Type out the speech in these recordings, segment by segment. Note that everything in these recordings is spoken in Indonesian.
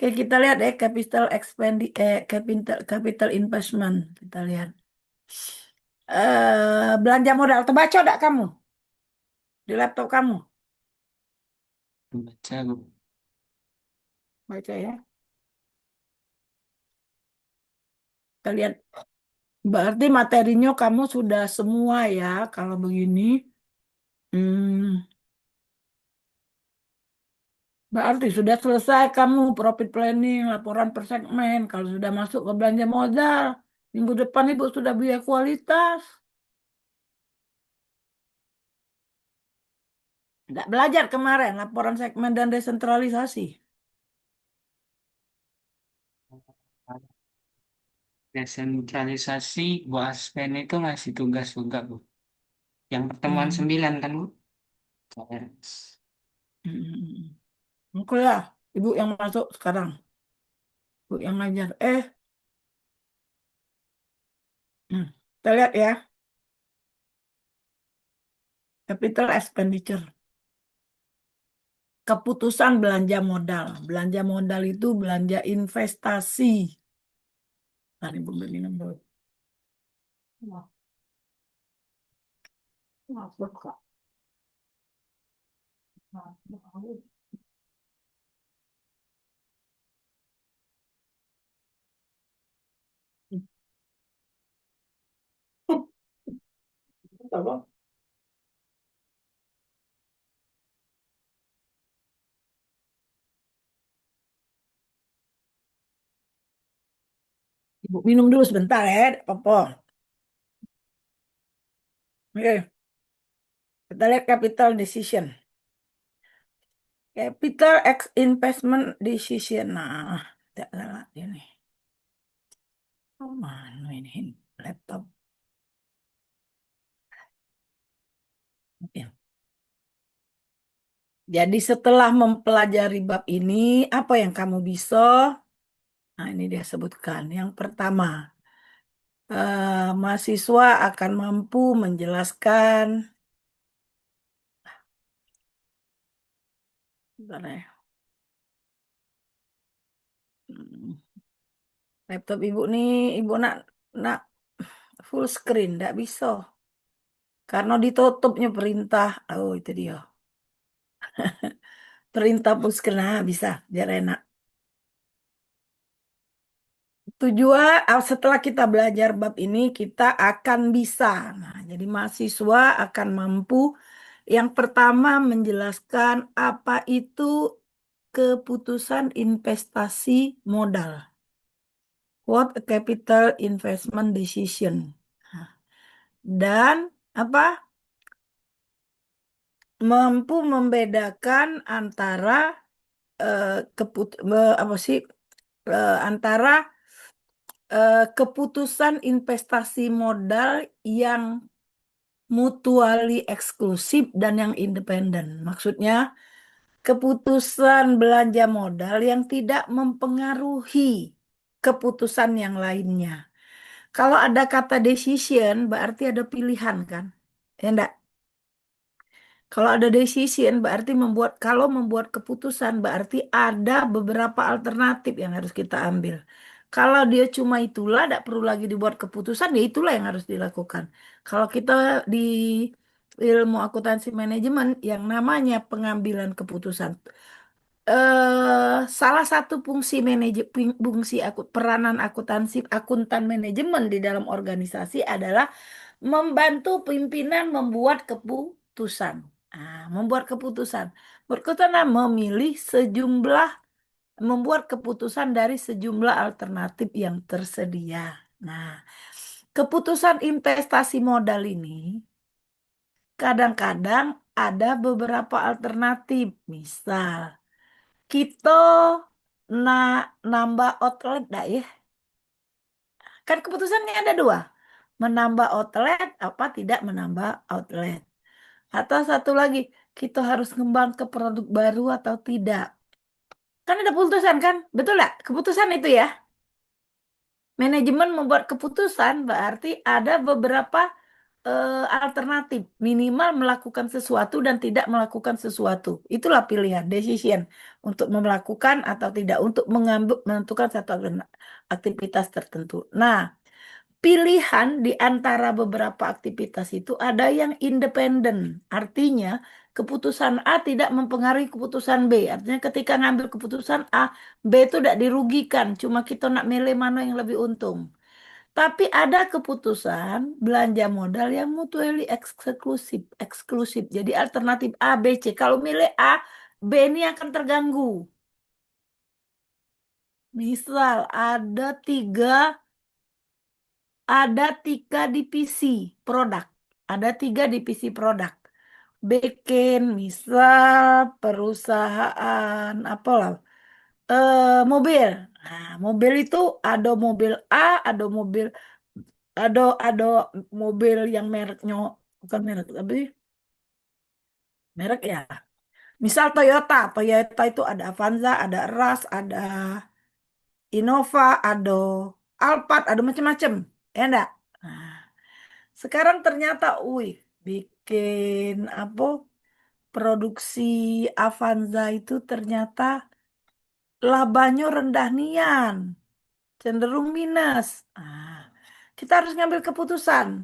Oke, kita lihat capital investment. Kita lihat. Belanja modal. Terbaca enggak kamu di laptop kamu? Baca, Bu. Baca ya. Kita lihat. Berarti materinya kamu sudah semua ya. Kalau begini, hmm, berarti sudah selesai kamu profit planning, laporan per segmen. Kalau sudah masuk ke belanja modal, minggu depan Ibu sudah biaya kualitas. Nggak belajar kemarin laporan segmen dan desentralisasi. Desentralisasi, Bu Aspen itu ngasih tugas juga, Bu. Yang pertemuan Hmm. 9 kan, Bu? Saya. Hmm. Oke ya, Ibu yang masuk sekarang. Ibu yang ngajar. Kita lihat ya, capital expenditure. Keputusan belanja modal. Belanja modal itu belanja investasi. Tadi Ibu minum dulu. Wah, wah, buka. Wah, wah. Apa? Ibu minum dulu sebentar ya, Popo. Oke, kita lihat capital decision. Capital X investment decision. Nah, tidak salah ini. Oh, mana ini laptop? Oke. Jadi setelah mempelajari bab ini, apa yang kamu bisa? Nah, ini dia sebutkan. Yang pertama, mahasiswa akan mampu menjelaskan. Bentar ya. Hmm, Laptop ibu nih, ibu nak full screen, tidak bisa. Karena ditutupnya perintah. Oh, itu dia. Perintah full screen, nah bisa, biar enak. Tujuan setelah kita belajar bab ini kita akan bisa. Nah, jadi mahasiswa akan mampu yang pertama menjelaskan apa itu keputusan investasi modal. What a capital investment decision. Nah, dan apa? Mampu membedakan antara apa sih antara keputusan investasi modal yang mutually eksklusif dan yang independen. Maksudnya, keputusan belanja modal yang tidak mempengaruhi keputusan yang lainnya. Kalau ada kata decision, berarti ada pilihan kan? Ya enggak? Kalau ada decision, berarti kalau membuat keputusan, berarti ada beberapa alternatif yang harus kita ambil. Kalau dia cuma itulah, tidak perlu lagi dibuat keputusan, ya itulah yang harus dilakukan. Kalau kita di ilmu akuntansi manajemen, yang namanya pengambilan keputusan, salah satu peranan akuntan manajemen di dalam organisasi adalah membantu pimpinan membuat keputusan. Membuat keputusan. Berkeputusan memilih membuat keputusan dari sejumlah alternatif yang tersedia. Nah, keputusan investasi modal ini kadang-kadang ada beberapa alternatif. Misal, kita nambah outlet dah ya. Kan keputusannya ada dua. Menambah outlet apa tidak menambah outlet. Atau satu lagi, kita harus ngembang ke produk baru atau tidak. Kan ada keputusan kan? Betul nggak? Keputusan itu ya. Manajemen membuat keputusan berarti ada beberapa alternatif, minimal melakukan sesuatu dan tidak melakukan sesuatu. Itulah pilihan, decision untuk melakukan atau tidak, untuk mengambil menentukan satu aktivitas tertentu. Nah, pilihan di antara beberapa aktivitas itu ada yang independen. Artinya, keputusan A tidak mempengaruhi keputusan B. Artinya ketika ngambil keputusan A, B itu tidak dirugikan. Cuma kita nak milih mana yang lebih untung. Tapi ada keputusan belanja modal yang mutually eksklusif, eksklusif. Jadi alternatif A, B, C. Kalau milih A, B ini akan terganggu. Misal ada tiga divisi produk. Ada tiga divisi produk. Bikin misal perusahaan apalah, mobil. Nah, mobil itu ada mobil A, ada mobil ada ada mobil yang mereknya bukan merek tapi merek ya. Misal Toyota, Toyota itu ada Avanza, ada Rush, ada Innova, ada Alphard, ada macam-macam. Ya enggak? Nah, sekarang ternyata, wih, bikin apa? Produksi Avanza itu ternyata labanya rendah nian, cenderung minus. Ah, kita harus ngambil keputusan,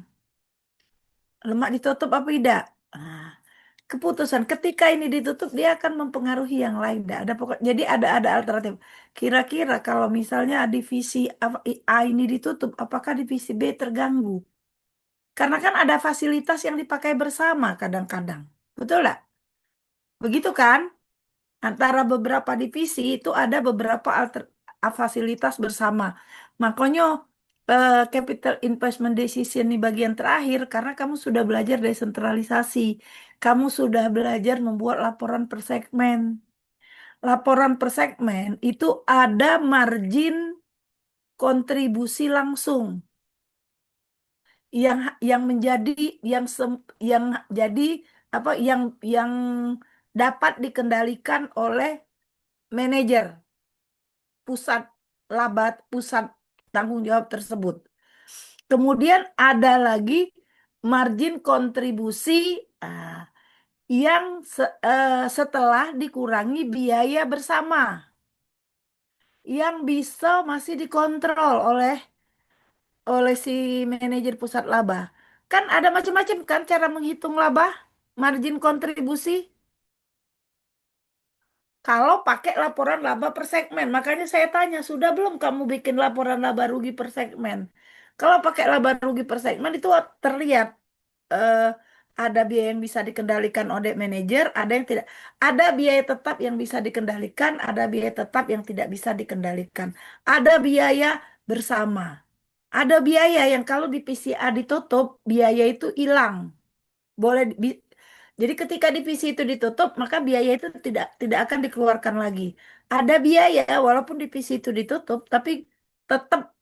lemak ditutup apa tidak. Ah, keputusan ketika ini ditutup dia akan mempengaruhi yang lain. Nggak ada pokok. Jadi ada alternatif. Kira-kira kalau misalnya divisi A ini ditutup, apakah divisi B terganggu? Karena kan ada fasilitas yang dipakai bersama kadang-kadang. Betul nggak? Begitu kan? Antara beberapa divisi itu ada beberapa fasilitas bersama. Makanya capital investment decision di bagian terakhir karena kamu sudah belajar desentralisasi. Kamu sudah belajar membuat laporan per segmen. Laporan per segmen itu ada margin kontribusi langsung yang menjadi yang jadi apa yang dapat dikendalikan oleh manajer pusat pusat tanggung jawab tersebut. Kemudian ada lagi margin kontribusi ah, yang setelah dikurangi biaya bersama yang bisa masih dikontrol oleh si manajer pusat laba. Kan ada macam-macam kan cara menghitung laba, margin kontribusi. Kalau pakai laporan laba per segmen, makanya saya tanya, sudah belum kamu bikin laporan laba rugi per segmen? Kalau pakai laba rugi per segmen itu terlihat eh, ada biaya yang bisa dikendalikan oleh manajer, ada yang tidak. Ada biaya tetap yang bisa dikendalikan, ada biaya tetap yang tidak bisa dikendalikan. Ada biaya bersama. Ada biaya yang kalau di PCA ditutup, biaya itu hilang. Boleh jadi ketika divisi itu ditutup, maka biaya itu tidak tidak akan dikeluarkan lagi. Ada biaya walaupun divisi itu ditutup, tapi tetap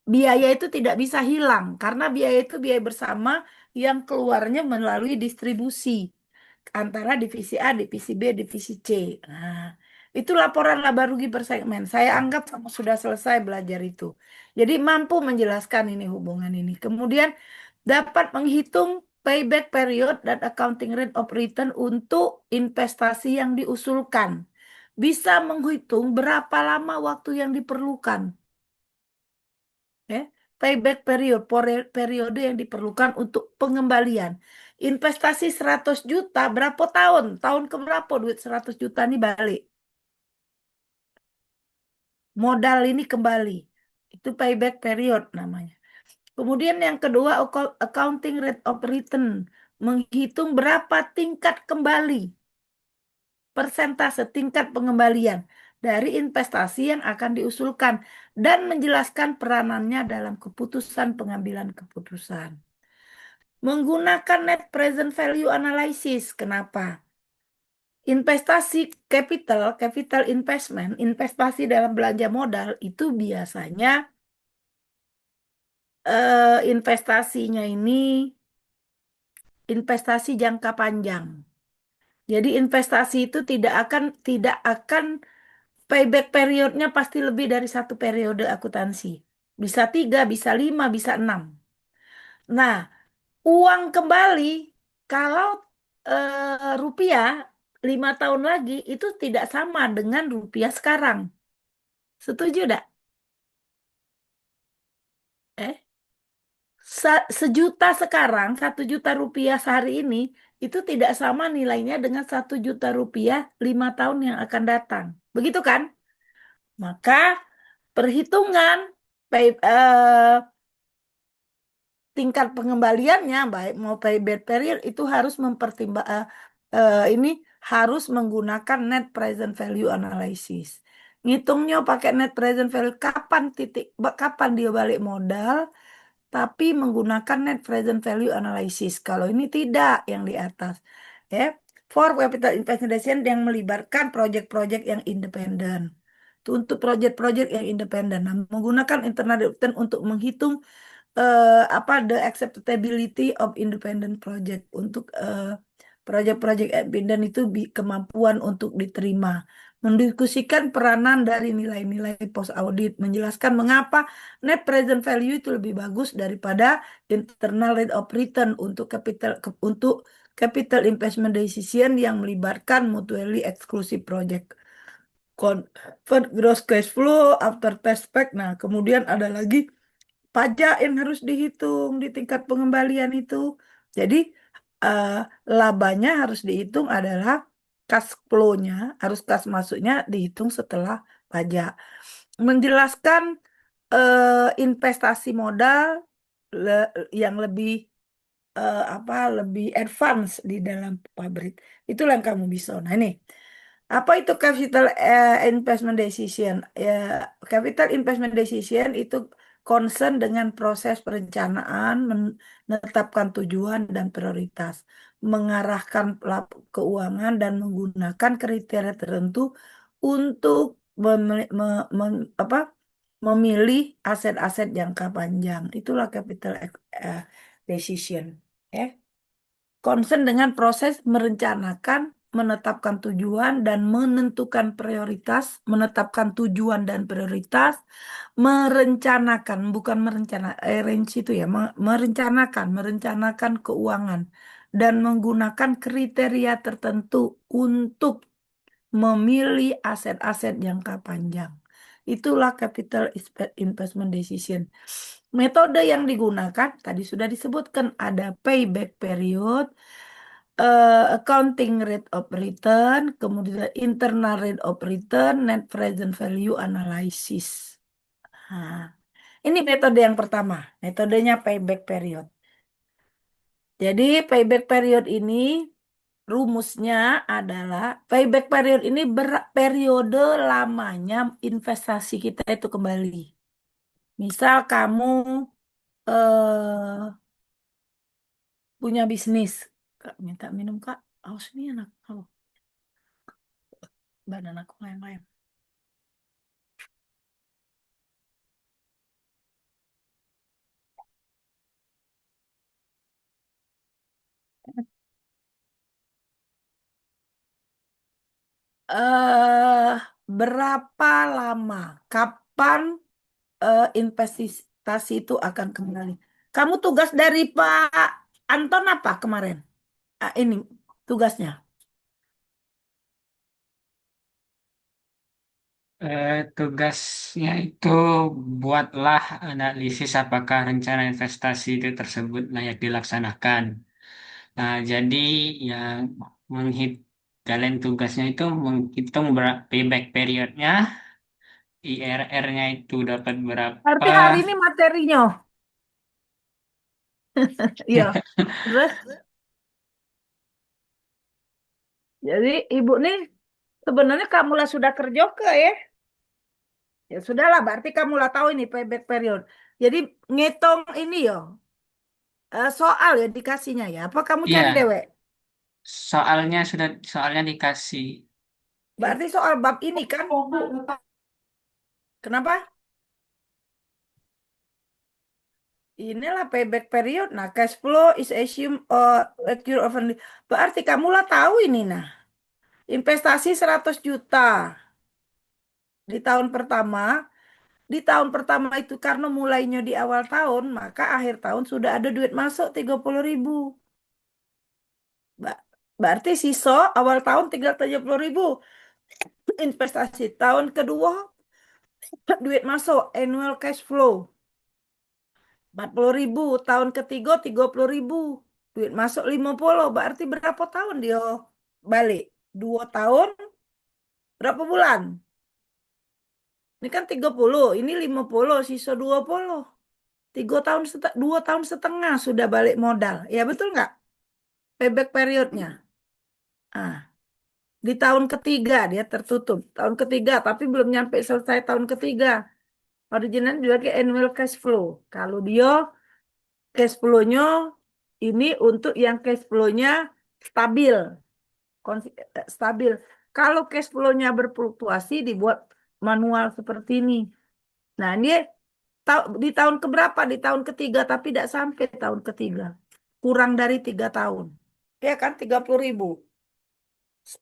biaya itu tidak bisa hilang karena biaya itu biaya bersama yang keluarnya melalui distribusi antara divisi A, divisi B, divisi C. Nah, itu laporan laba rugi per segmen. Saya anggap kamu sudah selesai belajar itu. Jadi mampu menjelaskan ini hubungan ini. Kemudian dapat menghitung payback period dan accounting rate of return untuk investasi yang diusulkan. Bisa menghitung berapa lama waktu yang diperlukan. Ya. Payback period, periode yang diperlukan untuk pengembalian. Investasi 100 juta, berapa tahun? Tahun ke berapa duit 100 juta ini balik? Modal ini kembali. Itu payback period namanya. Kemudian yang kedua, accounting rate of return. Menghitung berapa tingkat kembali, persentase tingkat pengembalian dari investasi yang akan diusulkan dan menjelaskan peranannya dalam keputusan pengambilan keputusan. Menggunakan net present value analysis. Kenapa? Investasi capital investment, investasi dalam belanja modal itu biasanya investasinya ini investasi jangka panjang. Jadi investasi itu tidak akan payback periodnya pasti lebih dari satu periode akuntansi. Bisa 3, bisa 5, bisa 6. Nah, uang kembali kalau rupiah 5 tahun lagi itu tidak sama dengan rupiah sekarang. Setuju tidak? Eh, Sejuta sekarang, 1 juta rupiah sehari ini itu tidak sama nilainya dengan 1 juta rupiah 5 tahun yang akan datang. Begitu kan? Maka perhitungan tingkat pengembaliannya baik mau payback period itu harus ini harus menggunakan net present value analysis. Ngitungnya pakai net present value kapan dia balik modal tapi menggunakan net present value analysis. Kalau ini tidak yang di atas. Ya, for capital investigation yang melibatkan proyek-proyek yang independen. Itu untuk proyek-proyek yang independen. Nah, menggunakan internal return untuk menghitung apa the acceptability of independent project untuk proyek-proyek independen itu kemampuan untuk diterima, mendiskusikan peranan dari nilai-nilai post audit, menjelaskan mengapa net present value itu lebih bagus daripada internal rate of return untuk capital investment decision yang melibatkan mutually exclusive project. Convert gross cash flow after tax back. Nah, kemudian ada lagi pajak yang harus dihitung di tingkat pengembalian itu. Jadi eh, labanya harus dihitung adalah cash flow-nya, harus cash masuknya dihitung setelah pajak. Menjelaskan investasi modal yang lebih lebih advance di dalam pabrik. Itulah yang kamu bisa. Nah, ini apa itu capital investment decision? Ya, capital investment decision itu concern dengan proses perencanaan, menetapkan tujuan dan prioritas, mengarahkan keuangan dan menggunakan kriteria tertentu untuk memilih aset-aset jangka panjang. Itulah capital decision. Ya. Concern dengan proses merencanakan, menetapkan tujuan dan menentukan prioritas, menetapkan tujuan dan prioritas, merencanakan, bukan merencana, arrange itu ya, merencanakan keuangan dan menggunakan kriteria tertentu untuk memilih aset-aset jangka panjang. Itulah capital investment decision. Metode yang digunakan tadi sudah disebutkan ada payback period, accounting rate of return, kemudian internal rate of return, net present value analysis. Nah, ini metode yang pertama, metodenya payback period. Jadi payback period ini rumusnya adalah payback period ini periode lamanya investasi kita itu kembali. Misal kamu eh, punya bisnis, Kak, minta minum Kak, haus nih anak, oh, badan aku lain-lain. eh Berapa lama? Kapan investasi itu akan kembali? Kamu tugas dari Pak Anton apa kemarin? Ini tugasnya. Tugasnya itu buatlah analisis apakah rencana investasi itu tersebut layak dilaksanakan. Nah, jadi yang menghit kalian tugasnya itu menghitung payback periodnya, IRR-nya itu dapat berapa. Berarti hari ini materinya. Iya. Terus, jadi ibu nih sebenarnya kamulah sudah kerja ke ya? Ya sudahlah, berarti kamulah tahu ini payback period. Jadi ngitung ini yo, soal ya dikasihnya ya. Apa kamu cari Iya, dewek? soalnya dikasih. Berarti soal bab ini kan? Kenapa? Inilah payback period. Nah, cash flow is assumed occur over. Berarti kamulah tahu ini nah. Investasi 100 juta di tahun pertama, di tahun pertama itu karena mulainya di awal tahun, maka akhir tahun sudah ada duit masuk 30.000. Ba- Berarti sisa awal tahun tinggal 70.000 investasi. Tahun kedua duit masuk annual cash flow 40.000. Tahun ketiga 30.000 duit masuk 50. Berarti berapa tahun dia balik? 2 tahun berapa bulan? Ini kan 30, ini 50, sisa 20. 2 tahun setengah sudah balik modal. Ya betul nggak? Payback periodnya. Ah, di tahun ketiga dia tertutup. Tahun ketiga, tapi belum nyampe selesai tahun ketiga. Original juga ke annual cash flow. Kalau dia cash flow-nya ini untuk yang cash flow-nya stabil, stabil. Kalau cash flow-nya berfluktuasi dibuat manual seperti ini. Nah, ini di tahun keberapa? Di tahun ketiga, tapi tidak sampai tahun ketiga. Kurang dari 3 tahun. Ya kan, 30.000.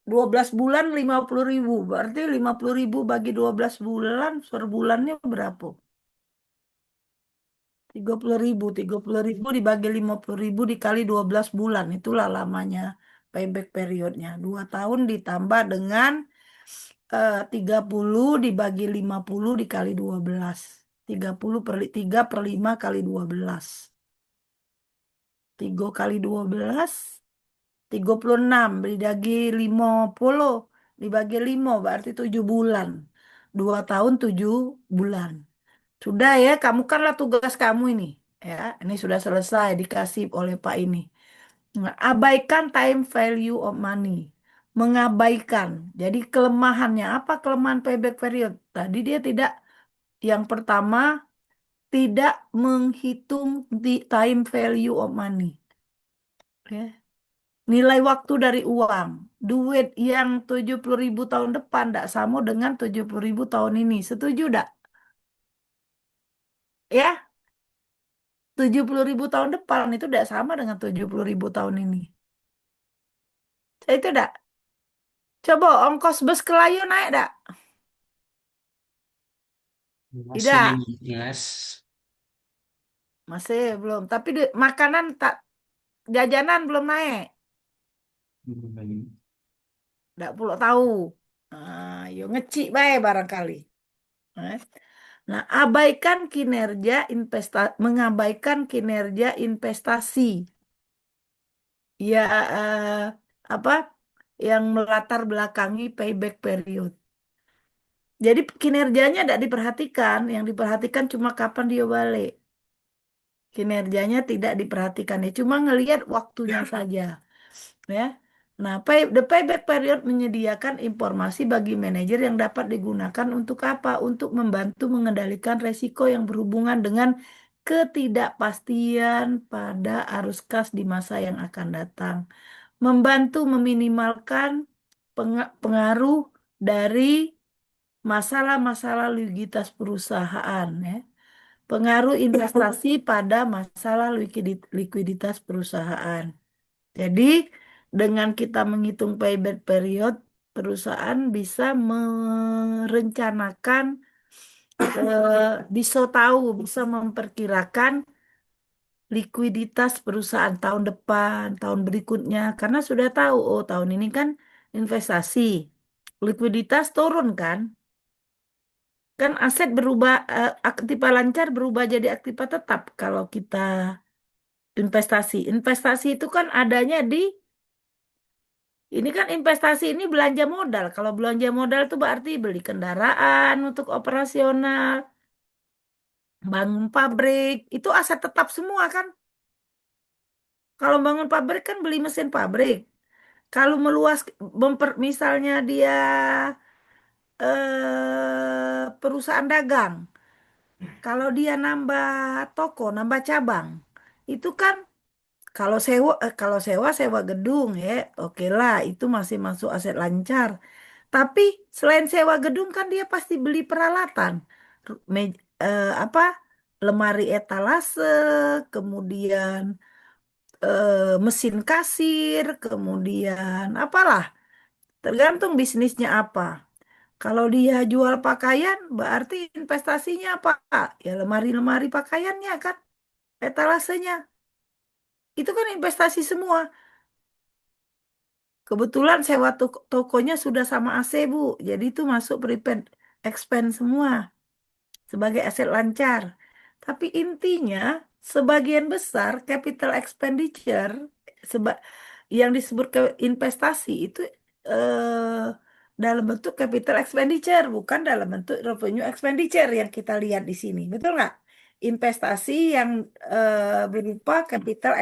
12 bulan 50.000. Berarti 50.000 bagi 12 bulan, per bulannya berapa? 30.000. 30.000 dibagi 50.000 dikali 12 bulan. Itulah lamanya payback periodnya. 2 tahun ditambah dengan 30 dibagi 50 dikali 12. 3 per 5 kali 12. 3 kali 12. 36 dibagi 50 dibagi 5 berarti 7 bulan. 2 tahun 7 bulan. Sudah ya, kamu kanlah tugas kamu ini. Ya, ini sudah selesai dikasih oleh Pak ini. Nah, abaikan time value of money. Mengabaikan. Jadi kelemahannya apa kelemahan payback period? Tadi dia tidak, yang pertama tidak menghitung di time value of money. Ya. Nilai waktu dari uang. Duit yang 70.000 tahun depan tidak sama dengan 70.000 tahun ini. Setuju tidak? Ya, 70.000 tahun depan itu tidak sama dengan 70.000 tahun ini. Itu tidak. Coba ongkos bus ke Layu naik tidak? Masih Tidak. 15. Masih belum. Tapi makanan tak, jajanan belum naik. Hmm. Tidak perlu tahu. Nah, yo ngecik bae barangkali. Eh. Nah, mengabaikan kinerja investasi. Ya, apa yang melatar belakangi payback period. Jadi kinerjanya tidak diperhatikan, yang diperhatikan cuma kapan dia balik. Kinerjanya tidak diperhatikan, ya cuma ngelihat waktunya saja, ya. Nah, the payback period menyediakan informasi bagi manajer yang dapat digunakan untuk apa? Untuk membantu mengendalikan resiko yang berhubungan dengan ketidakpastian pada arus kas di masa yang akan datang. Membantu meminimalkan pengaruh dari masalah-masalah likuiditas perusahaan, ya. Pengaruh investasi pada masalah likuiditas perusahaan. Jadi, dengan kita menghitung payback period, perusahaan bisa merencanakan, bisa tahu, bisa memperkirakan likuiditas perusahaan tahun depan, tahun berikutnya, karena sudah tahu, oh tahun ini kan investasi, likuiditas turun kan, kan aset berubah, aktiva lancar berubah jadi aktiva tetap kalau kita investasi. Investasi itu kan adanya di, ini kan investasi ini belanja modal. Kalau belanja modal itu berarti beli kendaraan untuk operasional, bangun pabrik, itu aset tetap semua kan. Kalau bangun pabrik kan beli mesin pabrik. Kalau meluas, misalnya dia perusahaan dagang. Kalau dia nambah toko, nambah cabang, itu kan kalau sewa gedung ya, oke lah, itu masih masuk aset lancar. Tapi selain sewa gedung kan dia pasti beli peralatan, apa, lemari etalase, kemudian mesin kasir, kemudian apalah, tergantung bisnisnya apa. Kalau dia jual pakaian, berarti investasinya apa? Ya lemari-lemari pakaiannya kan, etalasenya. Itu kan investasi semua. Kebetulan sewa tokonya sudah sama AC, Bu. Jadi itu masuk prepaid expense semua sebagai aset lancar. Tapi intinya sebagian besar capital expenditure seba yang disebut ke investasi itu dalam bentuk capital expenditure, bukan dalam bentuk revenue expenditure yang kita lihat di sini. Betul nggak? Investasi yang berupa capital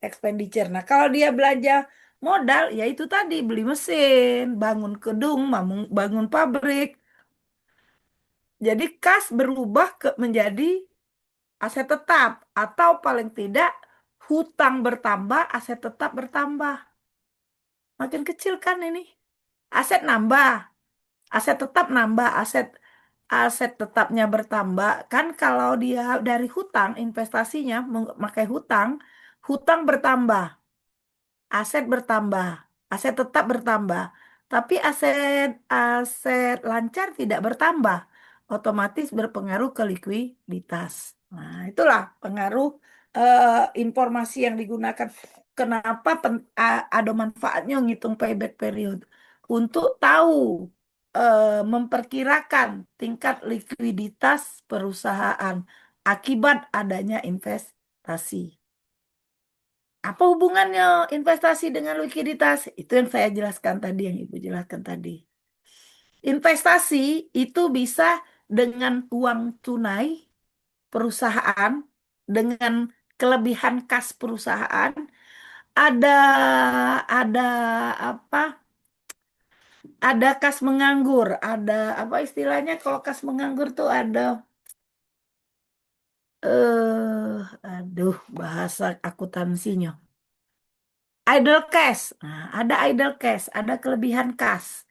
expenditure. Nah, kalau dia belanja modal, ya itu tadi beli mesin, bangun gedung, bangun pabrik. Jadi kas berubah menjadi aset tetap atau paling tidak hutang bertambah, aset tetap bertambah. Makin kecil kan ini. Aset nambah, aset tetap nambah, aset aset tetapnya bertambah. Kan kalau dia dari hutang investasinya memakai hutang, hutang bertambah. Aset bertambah, aset tetap bertambah, tapi aset aset lancar tidak bertambah, otomatis berpengaruh ke likuiditas. Nah, itulah pengaruh eh, informasi yang digunakan. Kenapa ada manfaatnya ngitung payback period untuk tahu memperkirakan tingkat likuiditas perusahaan akibat adanya investasi. Apa hubungannya investasi dengan likuiditas? Itu yang saya jelaskan tadi, yang Ibu jelaskan tadi. Investasi itu bisa dengan uang tunai perusahaan, dengan kelebihan kas perusahaan, ada ada apa? Ada kas menganggur, ada apa istilahnya kalau kas menganggur tuh ada aduh bahasa akuntansinya. Idle cash. Nah, ada idle cash, ada kelebihan kas.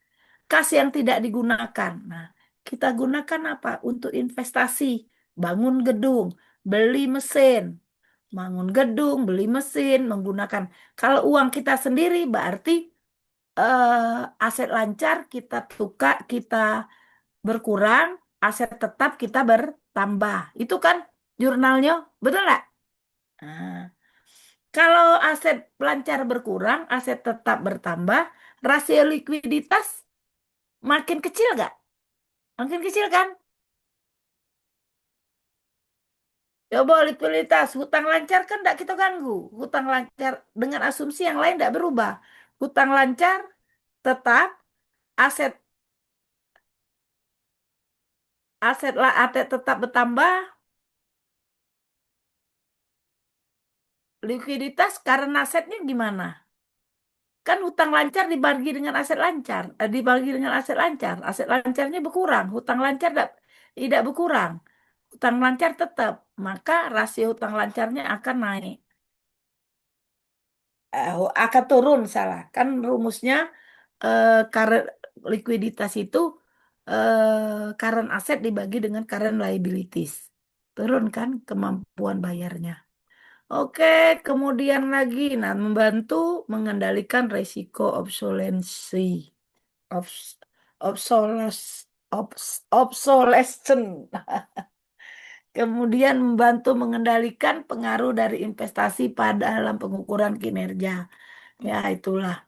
Kas yang tidak digunakan. Nah, kita gunakan apa? Untuk investasi, bangun gedung, beli mesin, bangun gedung, beli mesin, menggunakan. Kalau uang kita sendiri berarti aset lancar kita tukar, kita berkurang, aset tetap kita bertambah. Itu kan jurnalnya, betul nggak? Nah, kalau aset lancar berkurang, aset tetap bertambah, rasio likuiditas makin kecil nggak? Makin kecil kan? Coba likuiditas, hutang lancar kan tidak kita ganggu. Hutang lancar dengan asumsi yang lain tidak berubah. Hutang lancar tetap, aset aset tetap bertambah, likuiditas karena asetnya gimana? Kan hutang lancar dibagi dengan aset lancar, dibagi dengan aset lancarnya berkurang, hutang lancar tidak berkurang, hutang lancar tetap, maka rasio hutang lancarnya akan naik, akan turun, salah, kan rumusnya current likuiditas itu current aset dibagi dengan current liabilities, turun kan kemampuan bayarnya. Oke, kemudian lagi, nah membantu mengendalikan resiko obsolensi. Obs obsolescent. Kemudian membantu mengendalikan pengaruh dari investasi pada dalam pengukuran kinerja. Ya, itulah.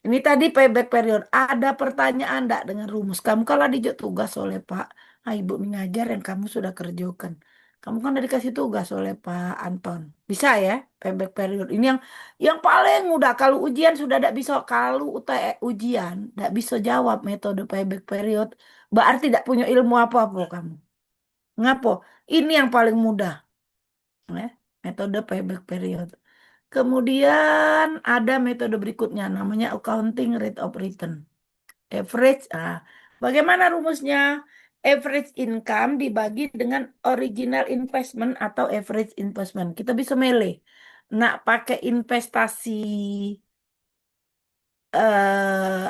Ini tadi payback period. Ada pertanyaan enggak dengan rumus? Kamu kalau dijut tugas oleh Pak, Ibu mengajar yang kamu sudah kerjakan. Kamu kan udah dikasih tugas oleh Pak Anton. Bisa ya, payback period. Ini yang paling mudah. Kalau ujian sudah tidak bisa. Kalau ujian tidak bisa jawab metode payback period, berarti tidak punya ilmu apa-apa kamu. Ngapa? Ini yang paling mudah, ya, metode payback period. Kemudian ada metode berikutnya namanya accounting rate of return. Average, bagaimana rumusnya? Average income dibagi dengan original investment atau average investment. Kita bisa milih. Nak pakai investasi eh,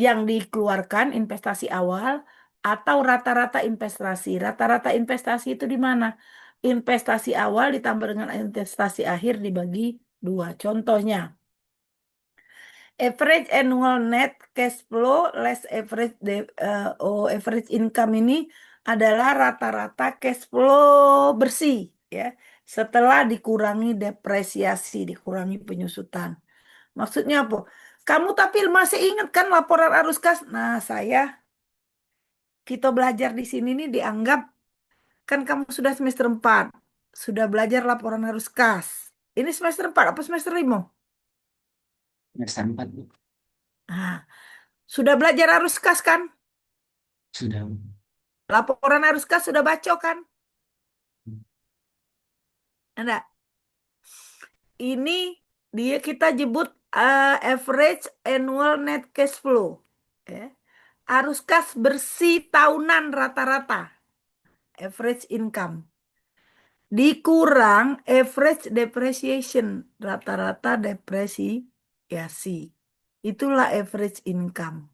yang dikeluarkan, investasi awal, atau rata-rata investasi. Rata-rata investasi itu di mana? Investasi awal ditambah dengan investasi akhir dibagi dua. Contohnya, Average annual net cash flow less average income ini adalah rata-rata cash flow bersih ya setelah dikurangi depresiasi, dikurangi penyusutan. Maksudnya apa? Kamu tapi masih ingat kan laporan arus kas? Nah, kita belajar di sini nih dianggap kan kamu sudah semester 4, sudah belajar laporan arus kas. Ini semester 4 apa semester 5? Semester 4, Bu. Nah, sudah belajar arus kas kan? Sudah. Bu. Laporan arus kas sudah baca kan? Ada. Ini dia kita sebut average annual net cash flow. Ya. Arus kas bersih tahunan rata-rata. Average income. Dikurang average depreciation. Rata-rata depresiasi. Itulah average income.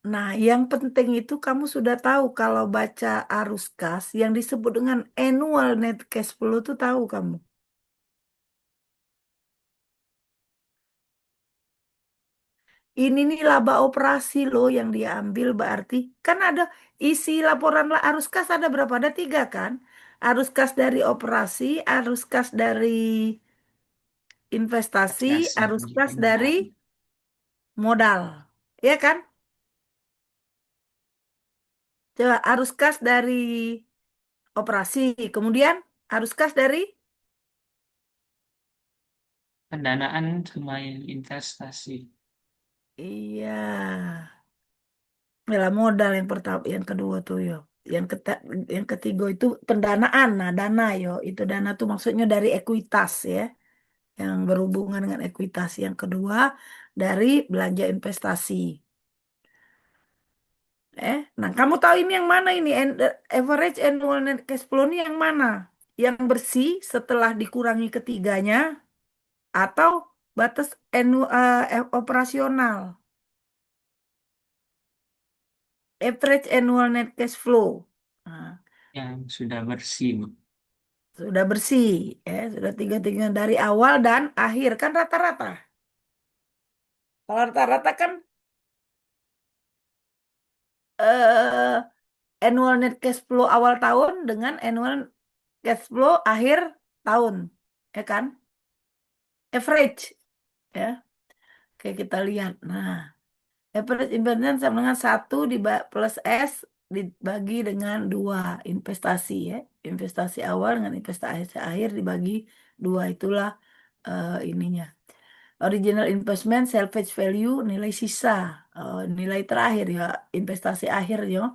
Nah, yang penting itu kamu sudah tahu kalau baca arus kas yang disebut dengan annual net cash flow itu tahu kamu. Ini nih laba operasi loh yang diambil berarti kan ada isi laporan arus kas ada berapa? Ada 3 kan? Arus kas dari operasi, arus kas dari investasi, Kasih arus kas dari pendapatan. modal. Ya kan? Coba arus kas dari operasi, kemudian arus kas dari Pendanaan sama investasi. iya, bela modal yang pertama, yang kedua tuh yo. Yang ketiga itu pendanaan. Nah, dana yo, itu dana tuh maksudnya dari ekuitas ya, yang berhubungan dengan ekuitas. Yang kedua dari belanja investasi. Nah kamu tahu ini yang mana ini average annual net cash flow ini yang mana? Yang bersih setelah dikurangi ketiganya atau batas operasional? Average annual net cash flow. Nah, Yang sudah bersih, Bu. sudah bersih, sudah tiga-tiga dari awal dan akhir kan rata-rata. Kalau rata-rata kan eh, annual net cash flow awal tahun dengan annual cash flow akhir tahun, ya kan? Average, ya. Oke, kita lihat. Nah, average investment sama dengan satu plus S dibagi dengan dua investasi ya. Investasi awal dengan investasi akhir dibagi dua itulah ininya. Original investment, salvage value, nilai sisa, nilai terakhir ya, investasi akhir ya,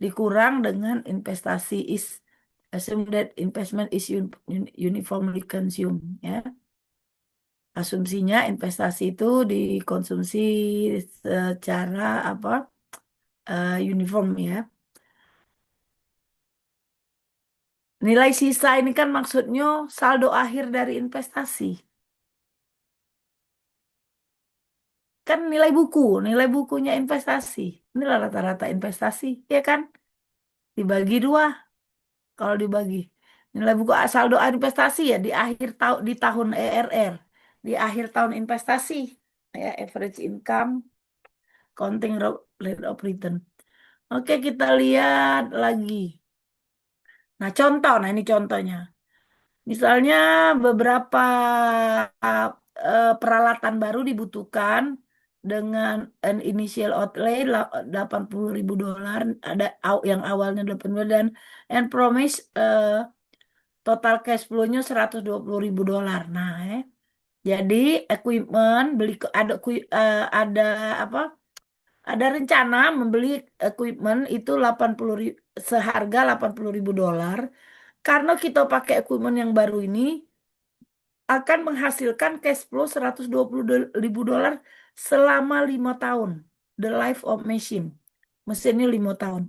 dikurang dengan investasi is assume that investment is uniformly consumed ya. Asumsinya investasi itu dikonsumsi secara apa uniform ya. Nilai sisa ini kan maksudnya saldo akhir dari investasi. Kan nilai bukunya investasi. Inilah rata-rata investasi, ya kan? Dibagi dua. Kalau dibagi nilai buku saldo investasi ya di akhir tahun di tahun ERR, di akhir tahun investasi ya average income, counting rate of return. Oke, kita lihat lagi. Nah, nah ini contohnya. Misalnya beberapa peralatan baru dibutuhkan dengan an initial outlay $80.000 ada yang awalnya 80 dan and promise total cash flow-nya $120.000. Nah, jadi equipment ada apa? Ada rencana membeli equipment itu 80.000 seharga $80.000 karena kita pakai equipment yang baru ini akan menghasilkan cash flow $120.000 selama 5 tahun. The life of machine. Mesinnya 5 tahun.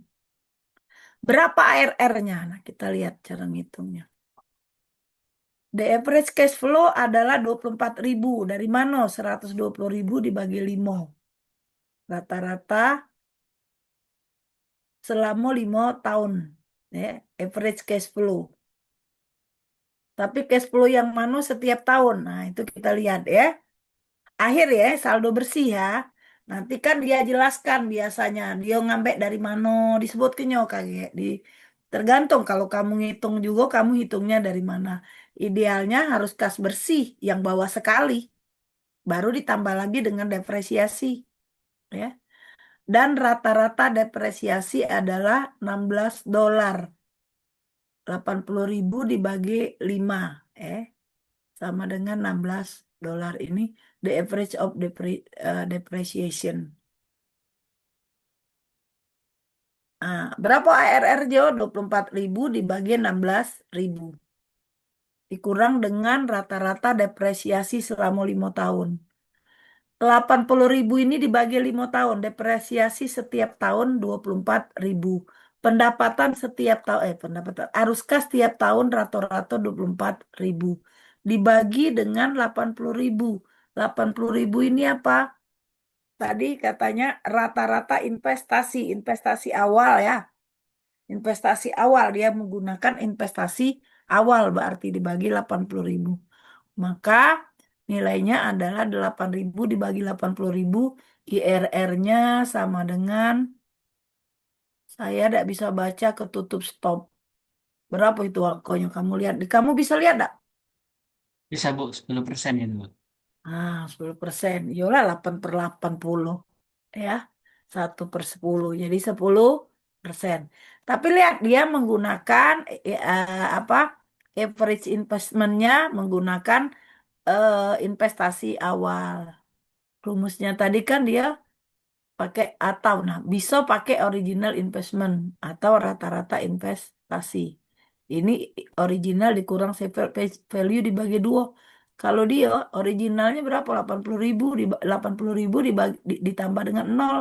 Berapa ARR-nya? Nah, kita lihat cara ngitungnya. The average cash flow adalah 24.000. Dari mana? 120.000 dibagi 5. Rata-rata selama 5 tahun. Ya, average cash flow. Tapi cash flow yang mana setiap tahun? Nah, itu kita lihat ya. akhir ya, saldo bersih ya. Nanti kan dia jelaskan biasanya dia ngambek dari mana disebutkannya kayak di tergantung kalau kamu ngitung juga kamu hitungnya dari mana. Idealnya harus kas bersih yang bawah sekali, baru ditambah lagi dengan depresiasi ya. Dan rata-rata depresiasi adalah $16. 80.000 dibagi 5 eh sama dengan $16 ini the average of depreciation. Berapa ARR Jo? 24.000 dibagi 16.000. Dikurang dengan rata-rata depresiasi selama 5 tahun. 80.000 ini dibagi 5 tahun. Depresiasi setiap tahun 24.000. Pendapatan setiap tahun, pendapatan. Aruskah setiap tahun rata-rata 24.000. Dibagi dengan 80.000. 80.000 ini apa? Tadi katanya rata-rata investasi. Investasi awal ya. Investasi awal dia menggunakan investasi awal berarti dibagi 80.000. Maka nilainya adalah 8.000 dibagi 80.000. IRR-nya sama dengan saya tidak bisa baca ketutup stop. Berapa itu angkanya kamu lihat? Kamu bisa lihat tidak? Bisa Bu, 10% itu Bu. 10%. Yolah 8/80 ya. 1/10. Jadi 10%. Tapi lihat dia menggunakan apa? Average investment-nya menggunakan investasi awal. Rumusnya tadi kan dia pakai atau nah bisa pakai original investment atau rata-rata investasi. Ini original dikurang value dibagi dua. Kalau dia originalnya berapa? 80.000 80.000 ditambah dengan nol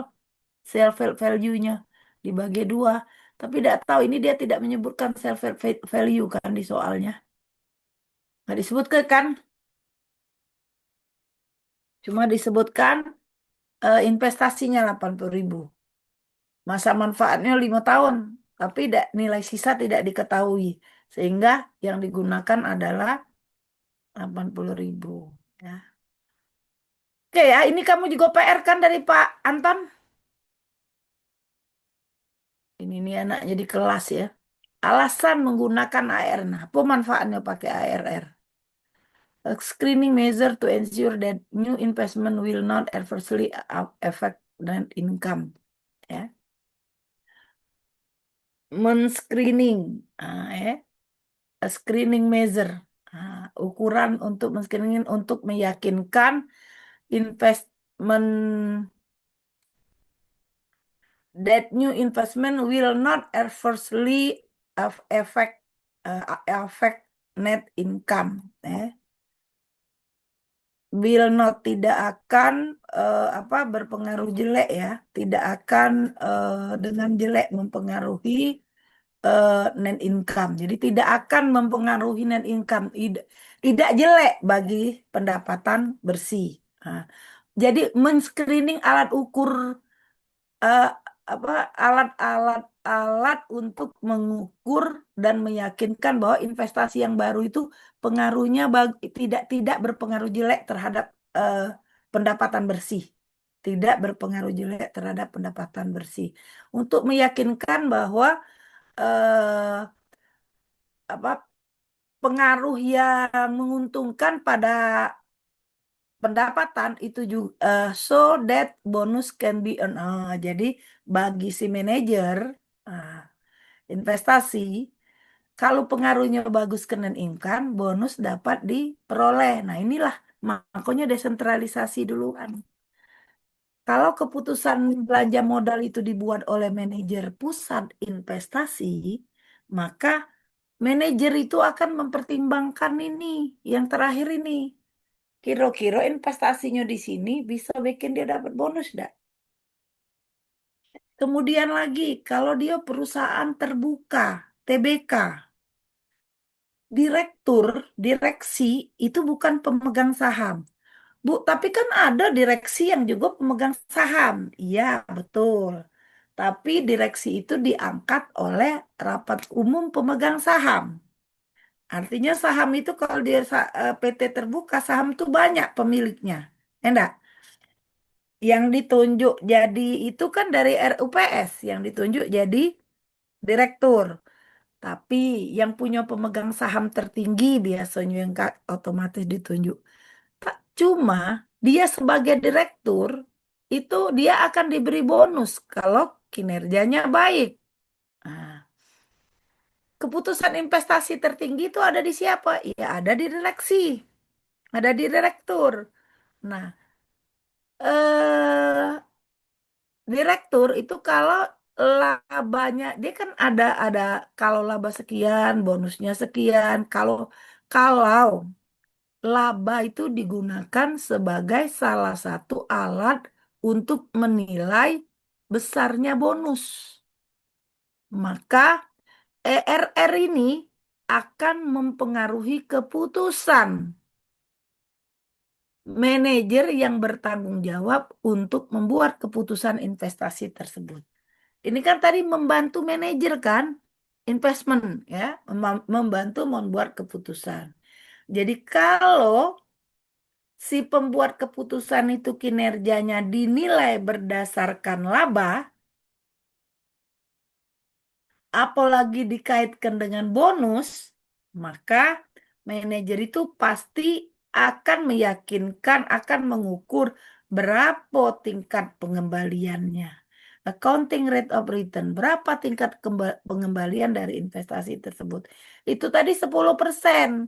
sell value-nya dibagi dua. Tapi tidak tahu ini dia tidak menyebutkan sell value kan di soalnya. Nggak disebutkan kan? Cuma disebutkan investasinya 80.000. Masa manfaatnya 5 tahun, tapi nilai sisa tidak diketahui. Sehingga yang digunakan adalah 80.000. Ya. Oke ya, ini kamu juga PR kan dari Pak Anton? Ini nih anaknya di kelas ya. Alasan menggunakan AR. Nah, apa manfaatnya pakai ARR? A screening measure to ensure that new investment will not adversely affect net income. Ya. Men-screening. A screening measure. Ukuran untuk men-screening untuk meyakinkan investment that new investment will not adversely affect net income. Will not tidak akan berpengaruh jelek ya, tidak akan dengan jelek mempengaruhi net income. Jadi tidak akan mempengaruhi net income, tidak jelek bagi pendapatan bersih. Nah, jadi men-screening alat ukur eh, alat-alat untuk mengukur dan meyakinkan bahwa investasi yang baru itu pengaruhnya tidak tidak berpengaruh jelek terhadap eh, pendapatan bersih. Tidak berpengaruh jelek terhadap pendapatan bersih. Untuk meyakinkan bahwa eh, apa pengaruh yang menguntungkan pada pendapatan itu juga so that bonus can be earned. Jadi bagi si manajer uh, investasi kalau pengaruhnya bagus ke net income bonus dapat diperoleh. Nah inilah makanya desentralisasi duluan. Kalau keputusan belanja modal itu dibuat oleh manajer pusat investasi, maka manajer itu akan mempertimbangkan ini, yang terakhir ini. Kira-kira investasinya di sini bisa bikin dia dapat bonus enggak? Kemudian lagi, kalau dia perusahaan terbuka, TBK, direktur, direksi itu bukan pemegang saham. Bu, tapi kan ada direksi yang juga pemegang saham. Iya, betul. Tapi direksi itu diangkat oleh rapat umum pemegang saham. Artinya saham itu kalau dia PT terbuka, saham itu banyak pemiliknya. Enggak, yang ditunjuk jadi itu kan dari RUPS, yang ditunjuk jadi direktur. Tapi yang punya pemegang saham tertinggi biasanya yang otomatis ditunjuk. Tak cuma dia sebagai direktur itu dia akan diberi bonus kalau kinerjanya baik. Nah, keputusan investasi tertinggi itu ada di siapa? Ya ada di direksi, ada di direktur. Nah, eh direktur itu kalau labanya dia kan ada kalau laba sekian, bonusnya sekian. Kalau laba itu digunakan sebagai salah satu alat untuk menilai besarnya bonus. Maka ERR ini akan mempengaruhi keputusan manajer yang bertanggung jawab untuk membuat keputusan investasi tersebut. Ini kan tadi membantu manajer kan, investment ya, membantu membuat keputusan. Jadi kalau si pembuat keputusan itu kinerjanya dinilai berdasarkan laba, apalagi dikaitkan dengan bonus, maka manajer itu pasti akan meyakinkan, akan mengukur berapa tingkat pengembaliannya. Accounting rate of return, berapa tingkat pengembalian dari investasi tersebut. Itu tadi 10%.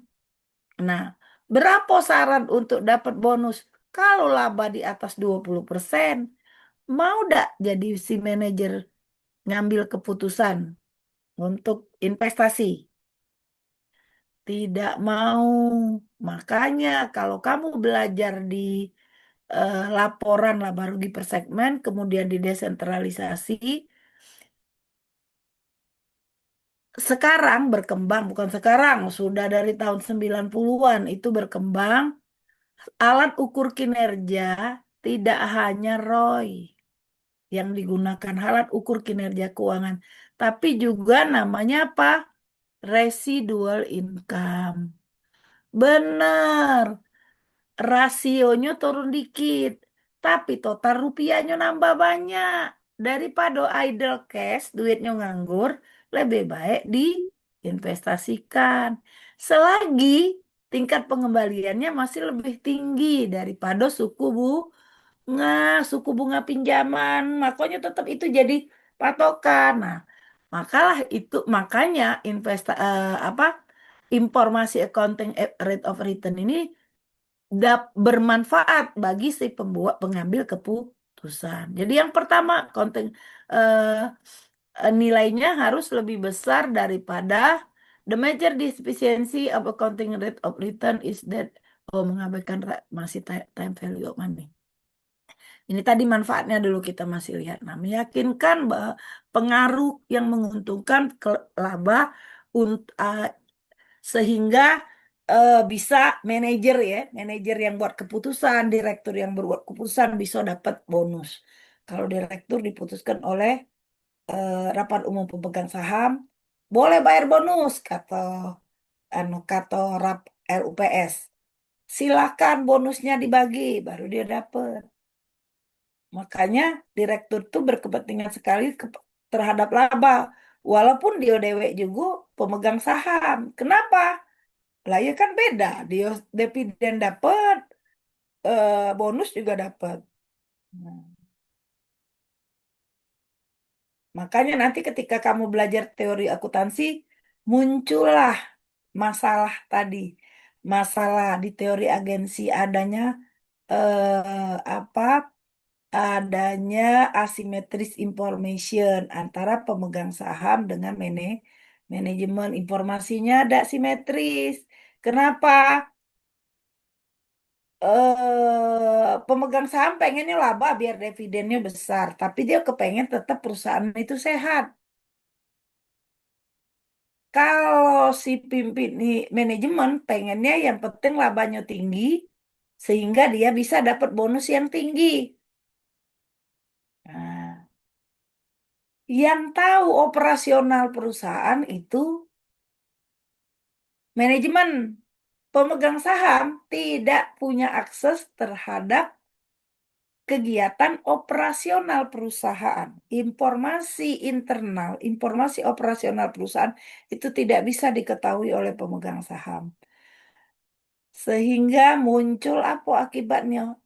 Nah, berapa saran untuk dapat bonus? Kalau laba di atas 20%, mau dak jadi si manajer ngambil keputusan untuk investasi? Tidak mau. Makanya kalau kamu belajar di laporan laba rugi per segmen, kemudian didesentralisasi, sekarang berkembang, bukan sekarang, sudah dari tahun 90-an itu berkembang, alat ukur kinerja tidak hanya ROI yang digunakan, alat ukur kinerja keuangan, tapi juga namanya apa? Residual income. Benar, rasionya turun dikit, tapi total rupiahnya nambah banyak. Daripada idle cash, duitnya nganggur, lebih baik diinvestasikan. Selagi tingkat pengembaliannya masih lebih tinggi daripada suku bunga pinjaman, makanya tetap itu jadi patokan. Nah, makanya apa informasi accounting rate of return ini bermanfaat bagi si pembuat pengambil keputusan. Jadi yang pertama nilainya harus lebih besar daripada the major deficiency of accounting rate of return is that mengabaikan masih time value of money. Ini tadi manfaatnya dulu kita masih lihat. Nah, meyakinkan bahwa pengaruh yang menguntungkan ke laba sehingga bisa manajer yang buat keputusan, direktur yang berbuat keputusan bisa dapat bonus. Kalau direktur diputuskan oleh rapat umum pemegang saham, boleh bayar bonus kata RUPS. Silakan bonusnya dibagi, baru dia dapat. Makanya direktur itu berkepentingan sekali terhadap laba. Walaupun dia dewek juga pemegang saham. Kenapa? Lah ya kan beda. Dia dividen dapat, bonus juga dapat. Nah, makanya nanti ketika kamu belajar teori akuntansi, muncullah masalah tadi. Masalah di teori agensi apa? Adanya asymmetris information antara pemegang saham dengan manajemen informasinya ada simetris. Kenapa? Pemegang saham pengennya laba biar dividennya besar, tapi dia kepengen tetap perusahaan itu sehat. Kalau si pimpin nih manajemen pengennya yang penting labanya tinggi sehingga dia bisa dapat bonus yang tinggi. Nah, yang tahu operasional perusahaan itu manajemen. Pemegang saham tidak punya akses terhadap kegiatan operasional perusahaan. Informasi internal, informasi operasional perusahaan itu tidak bisa diketahui oleh pemegang saham. Sehingga muncul apa akibatnya?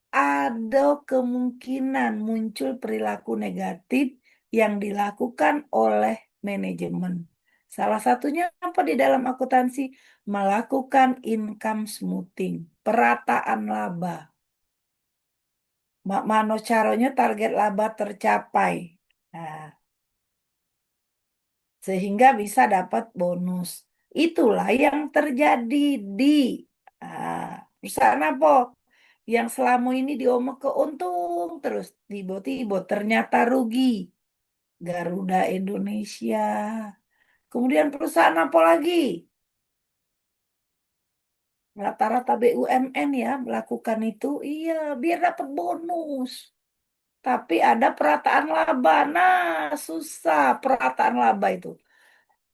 Ada kemungkinan muncul perilaku negatif yang dilakukan oleh manajemen. Salah satunya apa di dalam akuntansi? Melakukan income smoothing, perataan laba. Mano caranya target laba tercapai. Nah, sehingga bisa dapat bonus. Itulah yang terjadi di perusahaan apa yang selama ini diomong keuntung terus tiba-tiba ternyata rugi. Garuda Indonesia. Kemudian perusahaan apa lagi? Rata-rata BUMN ya melakukan itu. Iya, biar dapat bonus. Tapi ada perataan laba. Nah, susah perataan laba itu.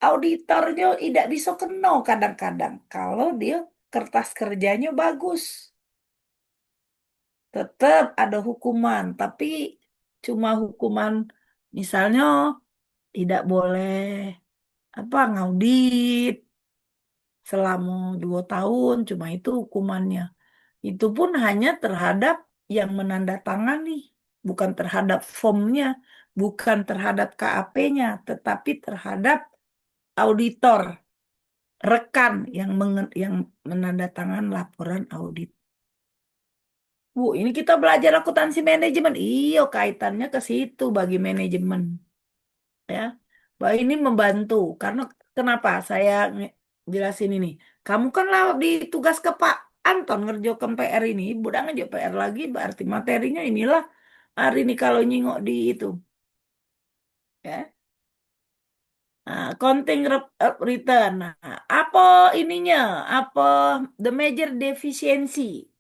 Auditornya tidak bisa kena kadang-kadang. Kalau dia kertas kerjanya bagus. Tetap ada hukuman. Tapi cuma hukuman misalnya tidak boleh apa ngaudit selama 2 tahun. Cuma itu hukumannya. Itu pun hanya terhadap yang menandatangani. Bukan terhadap formnya. Bukan terhadap KAP-nya. Tetapi terhadap auditor, rekan yang menandatangan laporan audit. Bu, ini kita belajar akuntansi manajemen. Iya, kaitannya ke situ bagi manajemen, ya. Bahwa ini membantu karena kenapa saya jelasin ini? Kamu kan lah ditugas ke Pak Anton ngerjakan PR ini, udah ngerjain PR lagi, berarti materinya inilah hari ini kalau nyingok di itu, ya. Accounting return. Nah, apa ininya? Apa the major deficiency,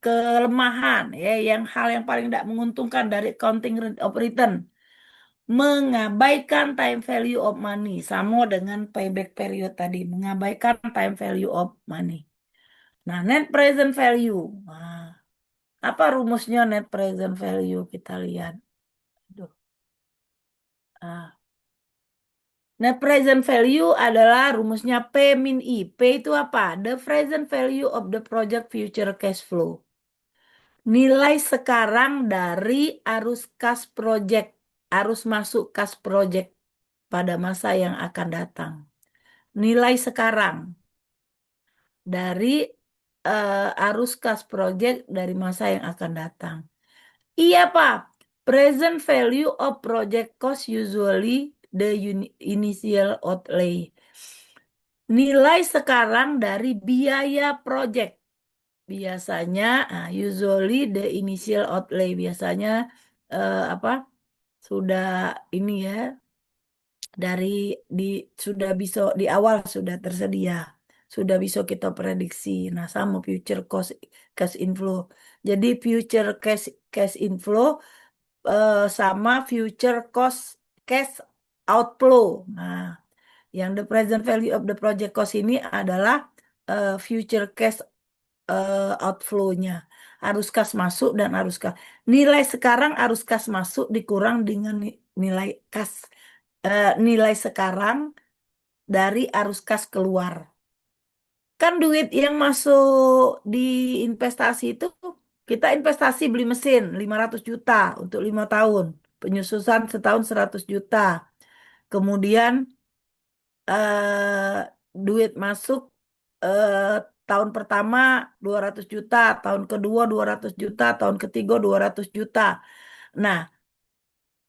kelemahan ya, yang hal yang paling tidak menguntungkan dari accounting of return, mengabaikan time value of money sama dengan payback period tadi, mengabaikan time value of money. Nah, net present value. Nah, apa rumusnya net present value? Kita lihat. Aduh. Ah. Net present value adalah rumusnya P min I. P itu apa? The present value of the project future cash flow. Nilai sekarang dari arus kas project, arus masuk kas project pada masa yang akan datang. Nilai sekarang dari arus kas project dari masa yang akan datang. Iya, Pak. Present value of project cost usually the initial outlay. Nilai sekarang dari biaya project. Biasanya, usually the initial outlay. Biasanya apa? Sudah ini ya, dari di sudah bisa di awal sudah tersedia. Sudah bisa kita prediksi. Nah, sama future cost cash inflow. Jadi future cash inflow sama future cost cash outflow. Nah, yang the present value of the project cost ini adalah future cash outflow-nya. Arus kas masuk dan arus kas. Nilai sekarang arus kas masuk dikurang dengan nilai kas nilai sekarang dari arus kas keluar. Kan duit yang masuk di investasi itu kita investasi beli mesin 500 juta untuk 5 tahun. Penyusutan setahun 100 juta. Kemudian duit masuk eh, tahun pertama 200 juta, tahun kedua 200 juta, tahun ketiga 200 juta. Nah,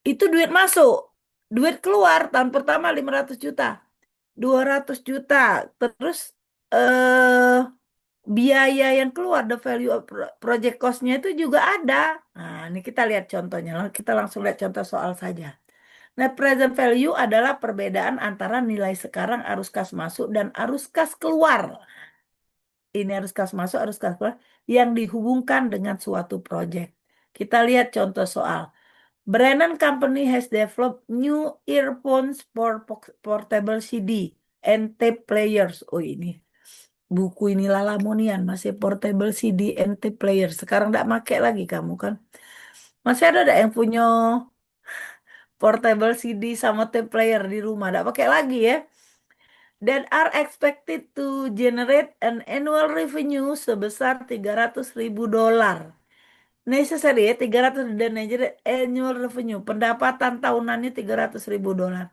itu duit masuk. Duit keluar tahun pertama 500 juta, 200 juta. Terus eh biaya yang keluar, the value of project cost-nya itu juga ada. Nah, ini kita lihat contohnya. Kita langsung lihat contoh soal saja. Net present value adalah perbedaan antara nilai sekarang arus kas masuk dan arus kas keluar. Ini arus kas masuk, arus kas keluar yang dihubungkan dengan suatu proyek. Kita lihat contoh soal. Brennan Company has developed new earphones for portable CD and tape players. Oh, ini buku ini lalamonian masih portable CD and tape player. Sekarang tidak pakai lagi kamu kan. Masih ada nggak yang punya portable CD sama tape player di rumah? Nggak pakai lagi ya. That are expected to generate an annual revenue sebesar $300.000. Necessary ya, 300 dan annual revenue, pendapatan tahunannya $300.000.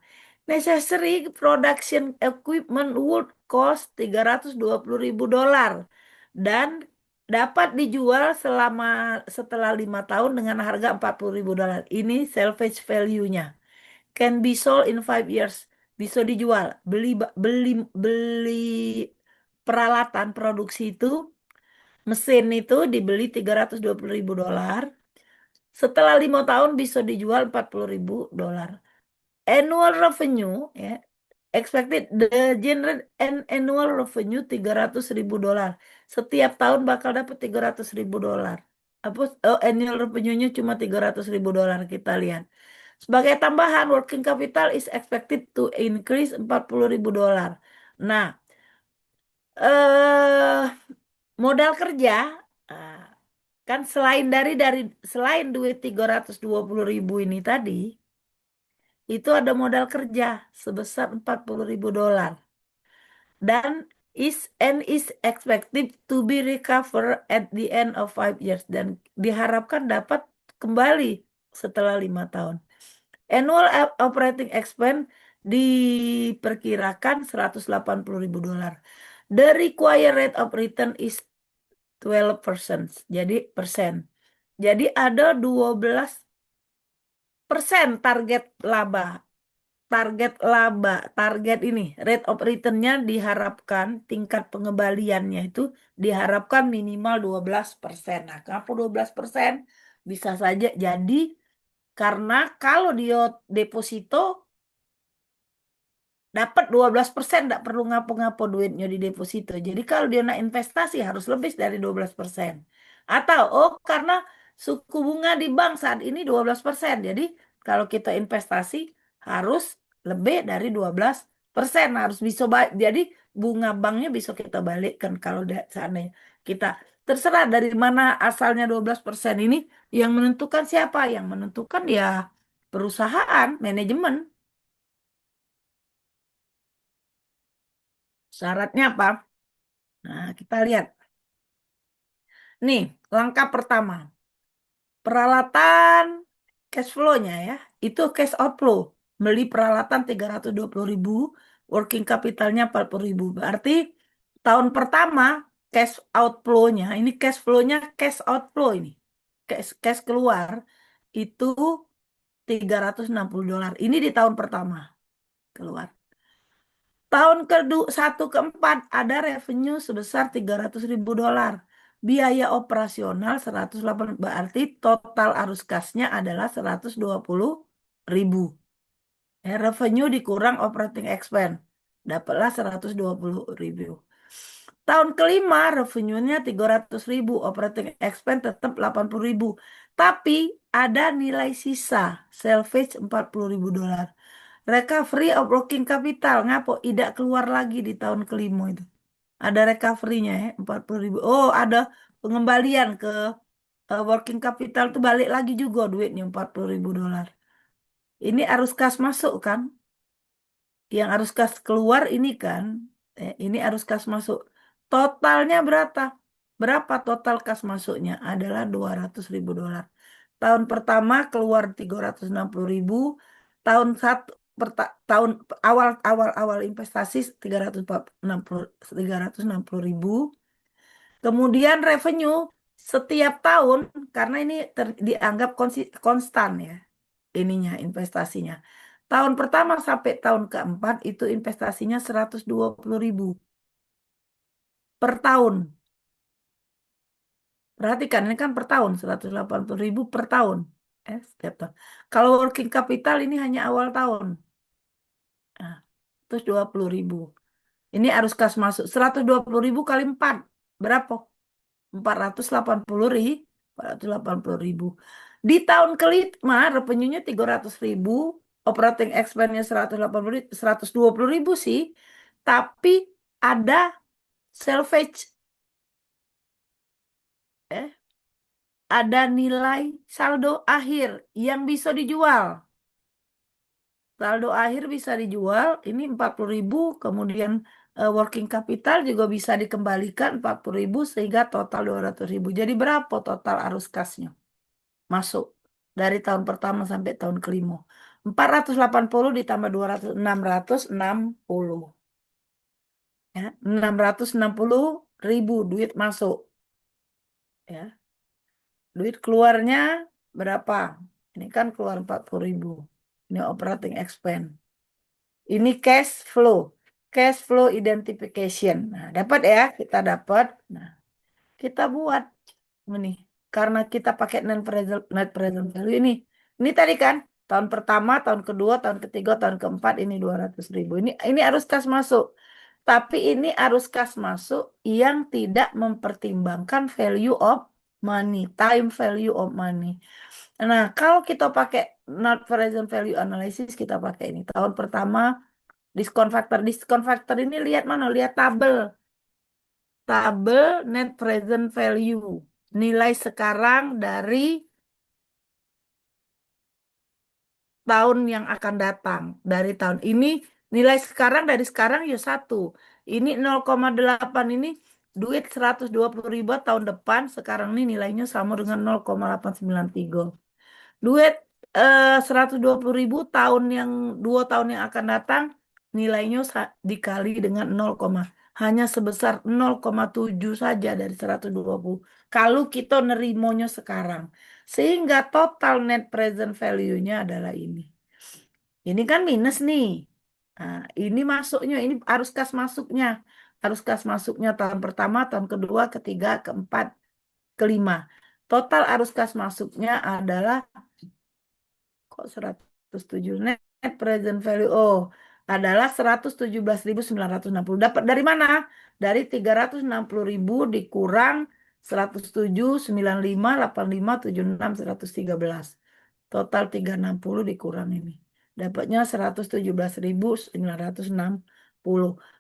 Necessary production equipment would cost $320.000 dan dapat dijual setelah 5 tahun dengan harga $40.000. Ini salvage value-nya. Can be sold in 5 years. Bisa dijual. Beli peralatan produksi itu, mesin itu dibeli $320.000. Setelah 5 tahun bisa dijual $40.000. Annual revenue ya, expected the generate an annual revenue $300.000. Setiap tahun bakal dapat $300.000. Apa annual revenue-nya cuma $300.000, kita lihat. Sebagai tambahan, working capital is expected to increase $40.000. Nah, eh modal kerja, ah, kan selain duit 320.000 ini tadi, itu ada modal kerja sebesar $40.000 dan is expected to be recover at the end of 5 years dan diharapkan dapat kembali setelah 5 tahun. Annual operating expense diperkirakan $180.000. The required rate of return is 12%. Jadi persen. Jadi ada 12% target ini, rate of return-nya diharapkan, tingkat pengembaliannya itu diharapkan minimal 12%. Nah, kenapa 12%? Bisa saja jadi karena kalau dia deposito dapat 12%, tidak perlu ngapo-ngapo duitnya di deposito. Jadi kalau dia nak investasi harus lebih dari 12%. Atau, oh karena suku bunga di bank saat ini 12%. Jadi kalau kita investasi harus lebih dari 12%. Harus bisa, jadi bunga banknya bisa kita balikkan kalau seandainya kita. Terserah dari mana asalnya 12% ini, yang menentukan siapa? Yang menentukan ya perusahaan, manajemen. Syaratnya apa? Nah, kita lihat. Nih, langkah pertama. Peralatan cash flow-nya ya. Itu cash outflow. Beli peralatan 320.000, working capitalnya 40.000. Berarti tahun pertama cash outflow-nya, ini cash flow-nya cash outflow ini. Cash keluar itu $360. Ini di tahun pertama keluar. Tahun kedua, 1 ke 4 ada revenue sebesar $300.000. Biaya operasional 108, berarti total arus kasnya adalah 120.000. Revenue dikurang operating expense. Dapatlah 120.000. Tahun kelima revenue-nya 300.000. Operating expense tetap 80.000. Tapi ada nilai sisa. Salvage $40.000. Recovery of working capital. Ngapo? Tidak keluar lagi di tahun kelima itu. Ada recovery-nya ya, 40.000. Oh, ada pengembalian ke working capital tuh, balik lagi juga duitnya $40.000. Ini arus kas masuk kan? Yang arus kas keluar ini kan? Ini arus kas masuk. Totalnya berapa? Berapa total kas masuknya? Adalah $200.000. Tahun pertama keluar 360.000. Tahun satu tahun awal awal awal investasi 360.000. Kemudian revenue setiap tahun, karena ini dianggap konstan ya, ininya investasinya. Tahun pertama sampai tahun keempat itu investasinya 120.000 per tahun. Perhatikan ini kan per tahun 180.000 per tahun. Setiap tahun. Kalau working capital ini hanya awal tahun. Nah, terus 20.000. Ini arus kas masuk 120.000 kali 4. Berapa? 480.000. 480.000. Di tahun kelima revenue-nya 300.000. Operating expense-nya 120.000 sih. Tapi ada salvage. ada nilai saldo akhir yang bisa dijual. Saldo akhir bisa dijual, ini 40.000, kemudian working capital juga bisa dikembalikan 40.000 sehingga total 200.000. Jadi berapa total arus kasnya masuk dari tahun pertama sampai tahun kelima? 480 ditambah 200, 660. Ya, 660.000 duit masuk. Ya, duit keluarnya berapa? Ini kan keluar 40.000. Ini operating expense. Ini cash flow. Cash flow identification. Nah, dapat ya, kita dapat. Nah, kita buat ini. Karena kita pakai net present value ini. Ini tadi kan, tahun pertama, tahun kedua, tahun ketiga, tahun keempat, ini 200.000. Ini arus kas masuk. Tapi ini arus kas masuk yang tidak mempertimbangkan value of money, time value of money. Nah, kalau kita pakai not present value analysis, kita pakai ini. Tahun pertama, diskon faktor. Diskon faktor ini lihat mana? Lihat tabel. Tabel net present value. Nilai sekarang dari tahun yang akan datang. Dari tahun ini, nilai sekarang dari sekarang ya 1. Ini 0,8 ini duit 120.000 tahun depan. Sekarang ini nilainya sama dengan 0,893. Duit 120.000 tahun yang 2 tahun yang akan datang nilainya dikali dengan 0, hanya sebesar 0,7 saja dari 120 kalau kita nerimonya sekarang, sehingga total net present value-nya adalah ini. Ini kan minus nih. Nah, ini masuknya, ini arus kas masuknya. Arus kas masuknya tahun pertama, tahun kedua, ketiga, keempat, kelima. Total arus kas masuknya adalah kok 107 net present value. Oh, adalah 117.960. Dapat dari mana? Dari 360.000 dikurang 107, 95, 85, 76, 113. Total 360 dikurang ini. Dapatnya 117.960.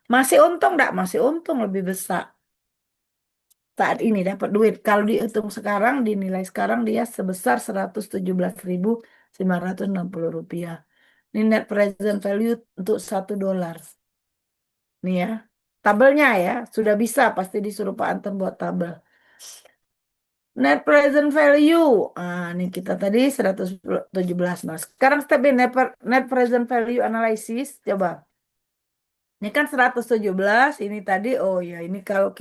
Masih untung enggak? Masih untung lebih besar. Saat ini dapat duit. Kalau dihitung sekarang, dinilai sekarang dia sebesar 117.960 rupiah. Ini net present value untuk $1. Nih ya, tabelnya ya, sudah bisa pasti disuruh Pak Anton buat tabel. Net present value, ini kita tadi 117. Nah, sekarang step ini net present value analysis, coba. Ini kan 117, ini tadi, oh ya, ini kalau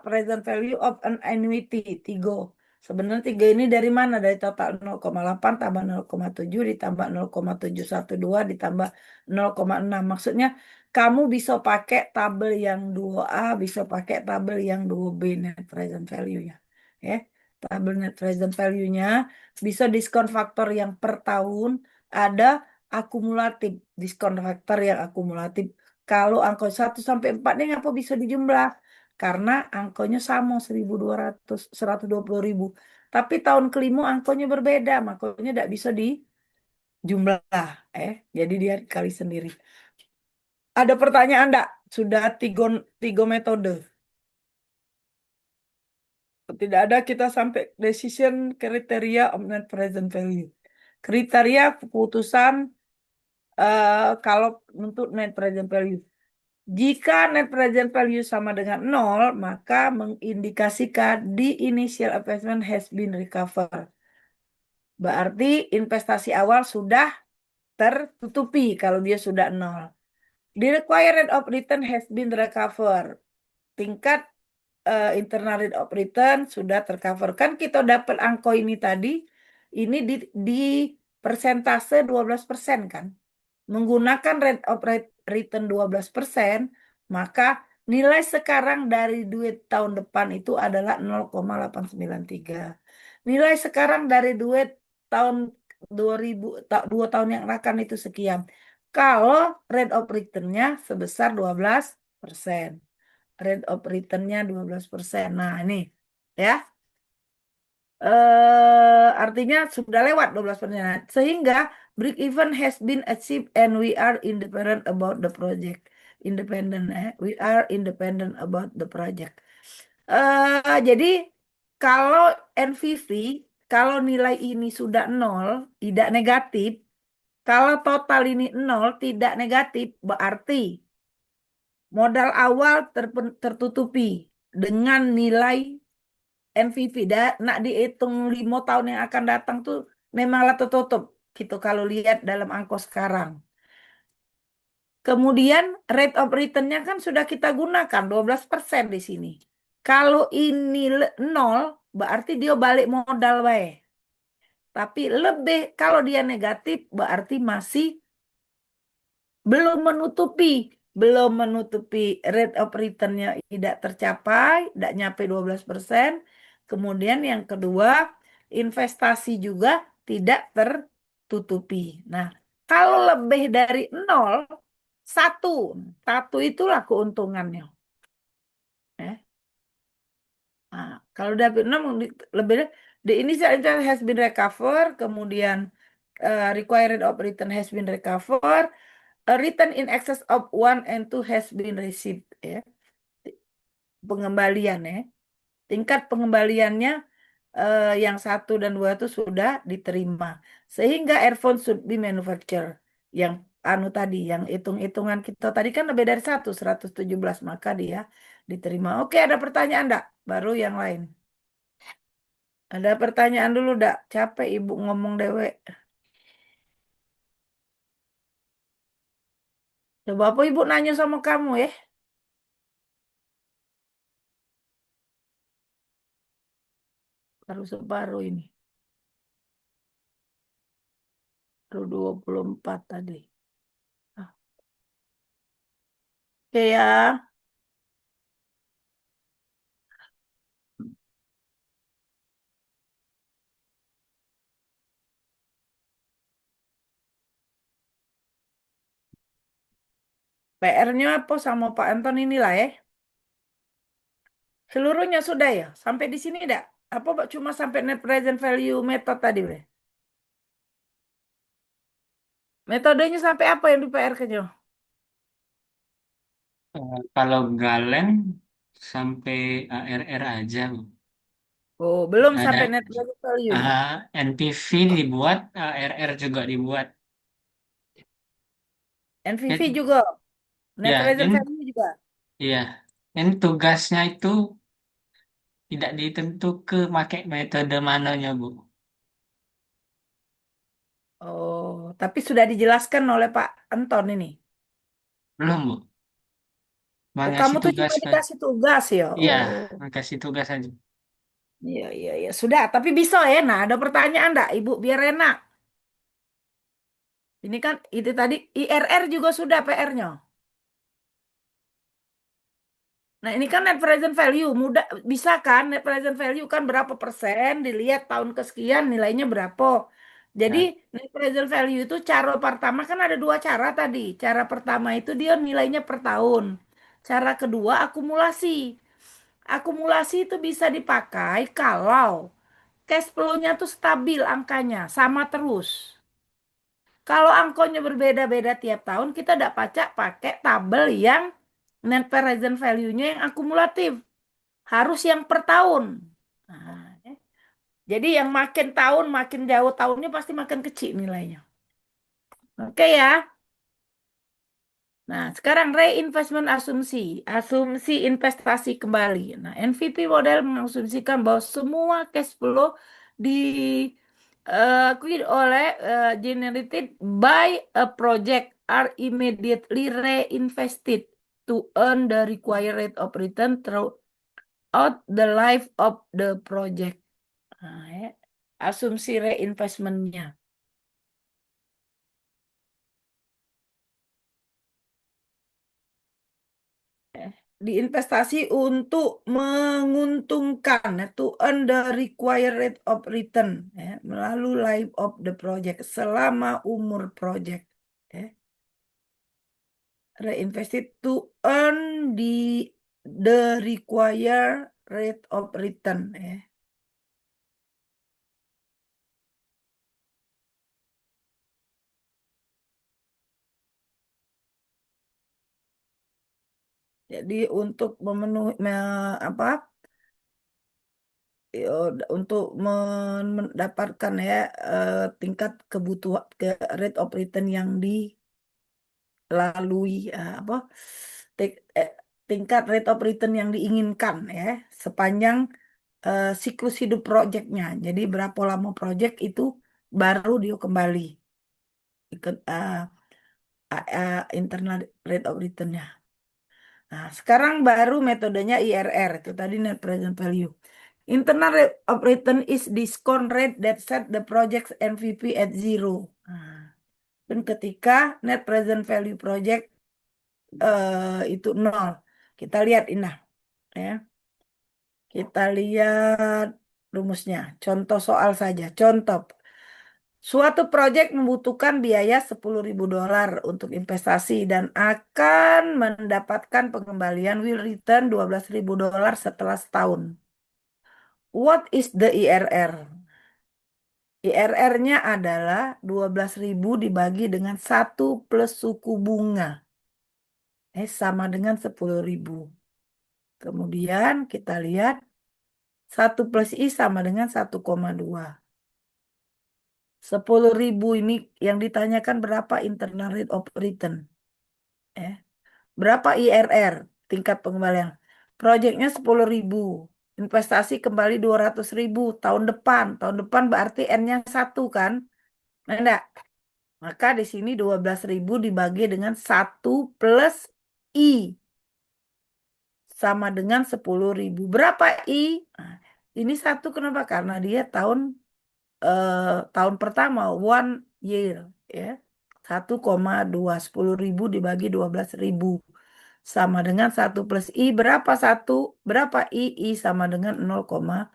present value of an annuity, Tigo. Sebenarnya tiga ini dari mana? Dari total 0,8 tambah 0,7 ditambah 0,712 ditambah 0,6. Maksudnya kamu bisa pakai tabel yang 2A, bisa pakai tabel yang 2B net present value-nya. Ya. Tabel net present value-nya bisa diskon faktor yang per tahun, ada akumulatif, diskon faktor yang akumulatif. Kalau angka 1 sampai 4 ini apa bisa dijumlah? Karena angkonya sama 1.200, 120.000. Tapi tahun kelima angkonya berbeda, makanya tidak bisa dijumlah. Jadi dia kali sendiri. Ada pertanyaan enggak? Sudah tiga metode. Tidak ada, kita sampai decision kriteria of net present value. Kriteria keputusan kalau untuk net present value. Jika net present value sama dengan 0, maka mengindikasikan the initial investment has been recovered. Berarti investasi awal sudah tertutupi kalau dia sudah 0. The required rate of return has been recovered. Tingkat internal rate of return sudah tercover. Kan kita dapat angka ini tadi, ini di persentase 12% kan. Menggunakan rate of return 12%, maka nilai sekarang dari duit tahun depan itu adalah 0,893. Nilai sekarang dari duit tahun 2000, 2 tahun yang akan itu sekian. Kalau rate of return-nya sebesar 12%. Rate of return-nya 12%. Nah, ini ya. Artinya sudah lewat 12%. Sehingga break even has been achieved and we are independent about the project. Independent, we are independent about the project. Jadi kalau NVV, kalau nilai ini sudah nol, tidak negatif, kalau total ini nol, tidak negatif, berarti modal awal tertutupi dengan nilai NVV. Nak dihitung 5 tahun yang akan datang tuh memanglah tertutup gitu kalau lihat dalam angka sekarang. Kemudian rate of return-nya kan sudah kita gunakan 12% di sini. Kalau ini nol, berarti dia balik modal baik. Tapi lebih kalau dia negatif berarti masih belum menutupi, belum menutupi rate of return-nya tidak tercapai, tidak nyampe 12%. Kemudian yang kedua, investasi juga tidak tertutupi. Nah, kalau lebih dari nol, satu, satu itulah keuntungannya. Ya. Nah, kalau udah 6 lebih the initial interest has been recovered, kemudian required of return has been recovered, a return in excess of one and two has been received, ya. Pengembalian, ya. Tingkat pengembaliannya yang satu dan dua itu sudah diterima. Sehingga earphone should be manufactured. Yang anu tadi, yang hitung-hitungan kita tadi kan lebih dari 117, maka dia diterima. Oke, ada pertanyaan enggak? Baru yang lain. Ada pertanyaan dulu, dak? Capek ibu ngomong dewe. Coba apa ibu nanya sama kamu ya? Baru separuh ini. Baru 24 tadi. Ah, oke ya. PR-nya apa sama Pak Anton inilah ya? Seluruhnya sudah ya? Sampai di sini enggak? Apa Pak, cuma sampai net present value method tadi, Bre? Metodenya sampai apa yang di PR-nya? Kalau Galen sampai ARR aja, Bu. Oh, belum Ada sampai net present value. NPV dibuat, ARR juga dibuat. NVV Ya, juga. Net ya, present value juga. ya, ini tugasnya itu tidak ditentu ke pakai metode mananya, Bu. Oh, tapi sudah dijelaskan oleh Pak Anton ini. Belum, Bu. Oh, Mengasih kamu tuh tugas cuma ke, dikasih tugas ya. iya, Oh, mengasih tugas aja. iya, iya, iya. Sudah, tapi bisa ya. Nah, ada pertanyaan enggak, Ibu? Biar enak. Ini kan itu tadi IRR juga sudah PR-nya. Nah, ini kan net present value. Mudah bisa kan net present value kan berapa persen dilihat tahun kesekian nilainya berapa. Jadi Ya, net present value itu cara pertama kan ada dua cara tadi. Cara pertama itu dia nilainya per tahun. Cara kedua akumulasi. Akumulasi itu bisa dipakai kalau cash flow-nya tuh stabil angkanya, sama terus. Kalau angkonya berbeda-beda tiap tahun, kita tidak pacak pakai tabel yang net present value-nya yang akumulatif. Harus yang per tahun. Nah, ya. Jadi yang makin tahun, makin jauh tahunnya pasti makin kecil nilainya. Oke ya. Nah, sekarang reinvestment asumsi. Asumsi investasi kembali. Nah, NVP model mengasumsikan bahwa semua cash flow oleh generated by a project are immediately reinvested to earn the required rate of return throughout the life of the project. Nah, ya. Asumsi reinvestmentnya. Diinvestasi untuk menguntungkan to earn the required rate of return ya, melalui life of the project selama umur project ya. Reinvested to earn the required rate of return ya. Jadi untuk memenuhi apa untuk mendapatkan ya tingkat kebutuhan ke rate of return yang dilalui apa tik- eh, tingkat rate of return yang diinginkan ya sepanjang siklus hidup proyeknya. Jadi berapa lama proyek itu baru dia kembali ikut internal rate of return-nya. Nah, sekarang baru metodenya IRR, itu tadi net present value. Internal rate of return is discount rate that set the project's NPV at zero. Nah, dan ketika net present value project itu nol. Kita lihat ini ya. Kita lihat rumusnya. Contoh soal saja. Contoh. Suatu proyek membutuhkan biaya $10.000 untuk investasi dan akan mendapatkan pengembalian will return $12.000 setelah setahun. What is the IRR? IRR-nya adalah 12.000 dibagi dengan 1 plus suku bunga. Sama dengan 10.000. Kemudian kita lihat 1 plus I sama dengan 1,2. 10.000 ini yang ditanyakan berapa internal rate of return. Eh, Berapa IRR, tingkat pengembalian? Proyeknya 10.000. Investasi kembali 200.000 tahun depan. Tahun depan berarti N-nya 1 kan? Nah, enggak. Maka di sini 12.000 dibagi dengan 1 plus I. Sama dengan 10.000. Berapa I? Nah, ini 1 kenapa? Karena dia tahun pertama, 1 year. Ya. 1,2. 10.000 dibagi 12.000. Sama dengan 1 plus I. Berapa 1? Berapa I? I sama dengan 0,2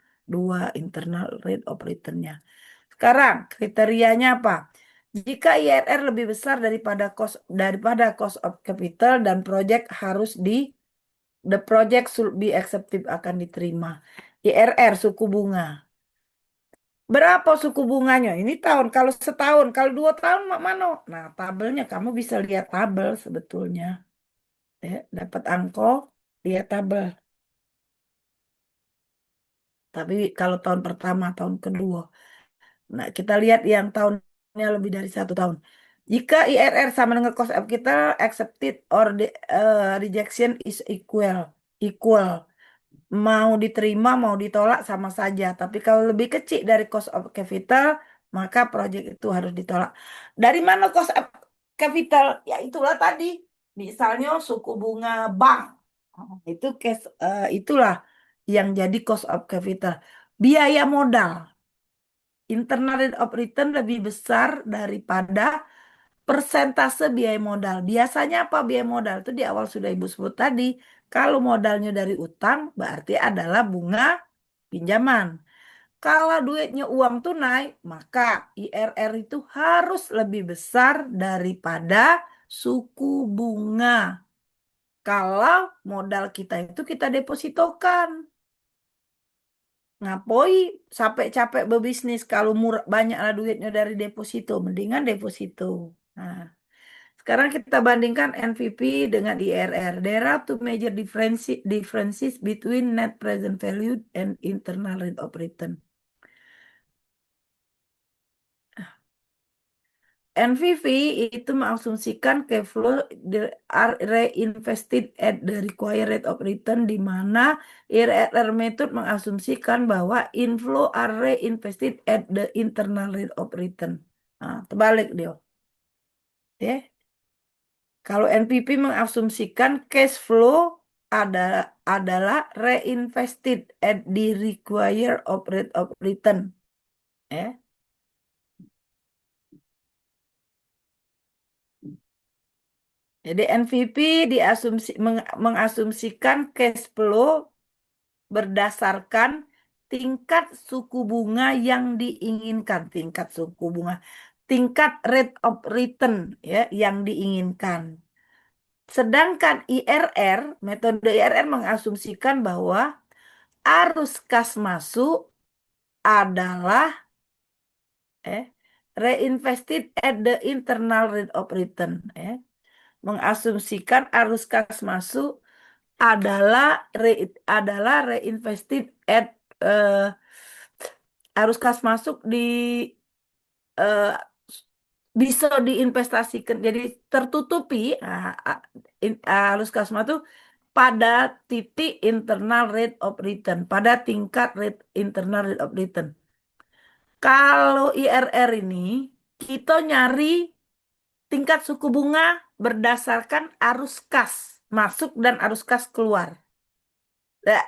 internal rate of return-nya. Sekarang kriterianya apa? Jika IRR lebih besar daripada cost of capital dan project harus the project should be accepted akan diterima. IRR suku bunga. Berapa suku bunganya? Ini tahun. Kalau setahun, kalau 2 tahun mana? Nah, tabelnya kamu bisa lihat tabel sebetulnya. Ya, dapat angko, lihat tabel. Tapi kalau tahun pertama, tahun kedua. Nah, kita lihat yang tahunnya lebih dari 1 tahun. Jika IRR sama dengan cost of capital, accepted or rejection is equal. Mau diterima, mau ditolak sama saja. Tapi kalau lebih kecil dari cost of capital, maka proyek itu harus ditolak. Dari mana cost of capital? Ya itulah tadi. Misalnya suku bunga bank. Itu itulah yang jadi cost of capital. Biaya modal. Internal rate of return lebih besar daripada persentase biaya modal. Biasanya apa biaya modal? Itu di awal sudah Ibu sebut tadi. Kalau modalnya dari utang, berarti adalah bunga pinjaman. Kalau duitnya uang tunai, maka IRR itu harus lebih besar daripada suku bunga. Kalau modal kita itu kita depositokan. Ngapoi sampai capek berbisnis kalau murah banyaklah duitnya dari deposito, mendingan deposito. Nah, sekarang kita bandingkan NPV dengan IRR. There are two major differences between net present value and internal rate of return. NPV itu mengasumsikan cash flow are reinvested at the required rate of return di mana IRR method mengasumsikan bahwa inflow are reinvested at the internal rate of return. Nah, terbalik dia. Ya. Kalau NPV mengasumsikan cash flow adalah reinvested at the required of rate of return. Ya. Jadi NPV mengasumsikan cash flow berdasarkan tingkat suku bunga yang diinginkan, tingkat rate of return ya yang diinginkan. Sedangkan IRR, metode IRR mengasumsikan bahwa arus kas masuk adalah reinvested at the internal rate of return. Mengasumsikan arus kas masuk adalah reinvested at arus kas masuk eh, bisa diinvestasikan, jadi tertutupi. Arus kas masuk pada titik internal rate of return, pada tingkat rate internal rate of return. Kalau IRR ini kita nyari tingkat suku bunga berdasarkan arus kas masuk dan arus kas keluar.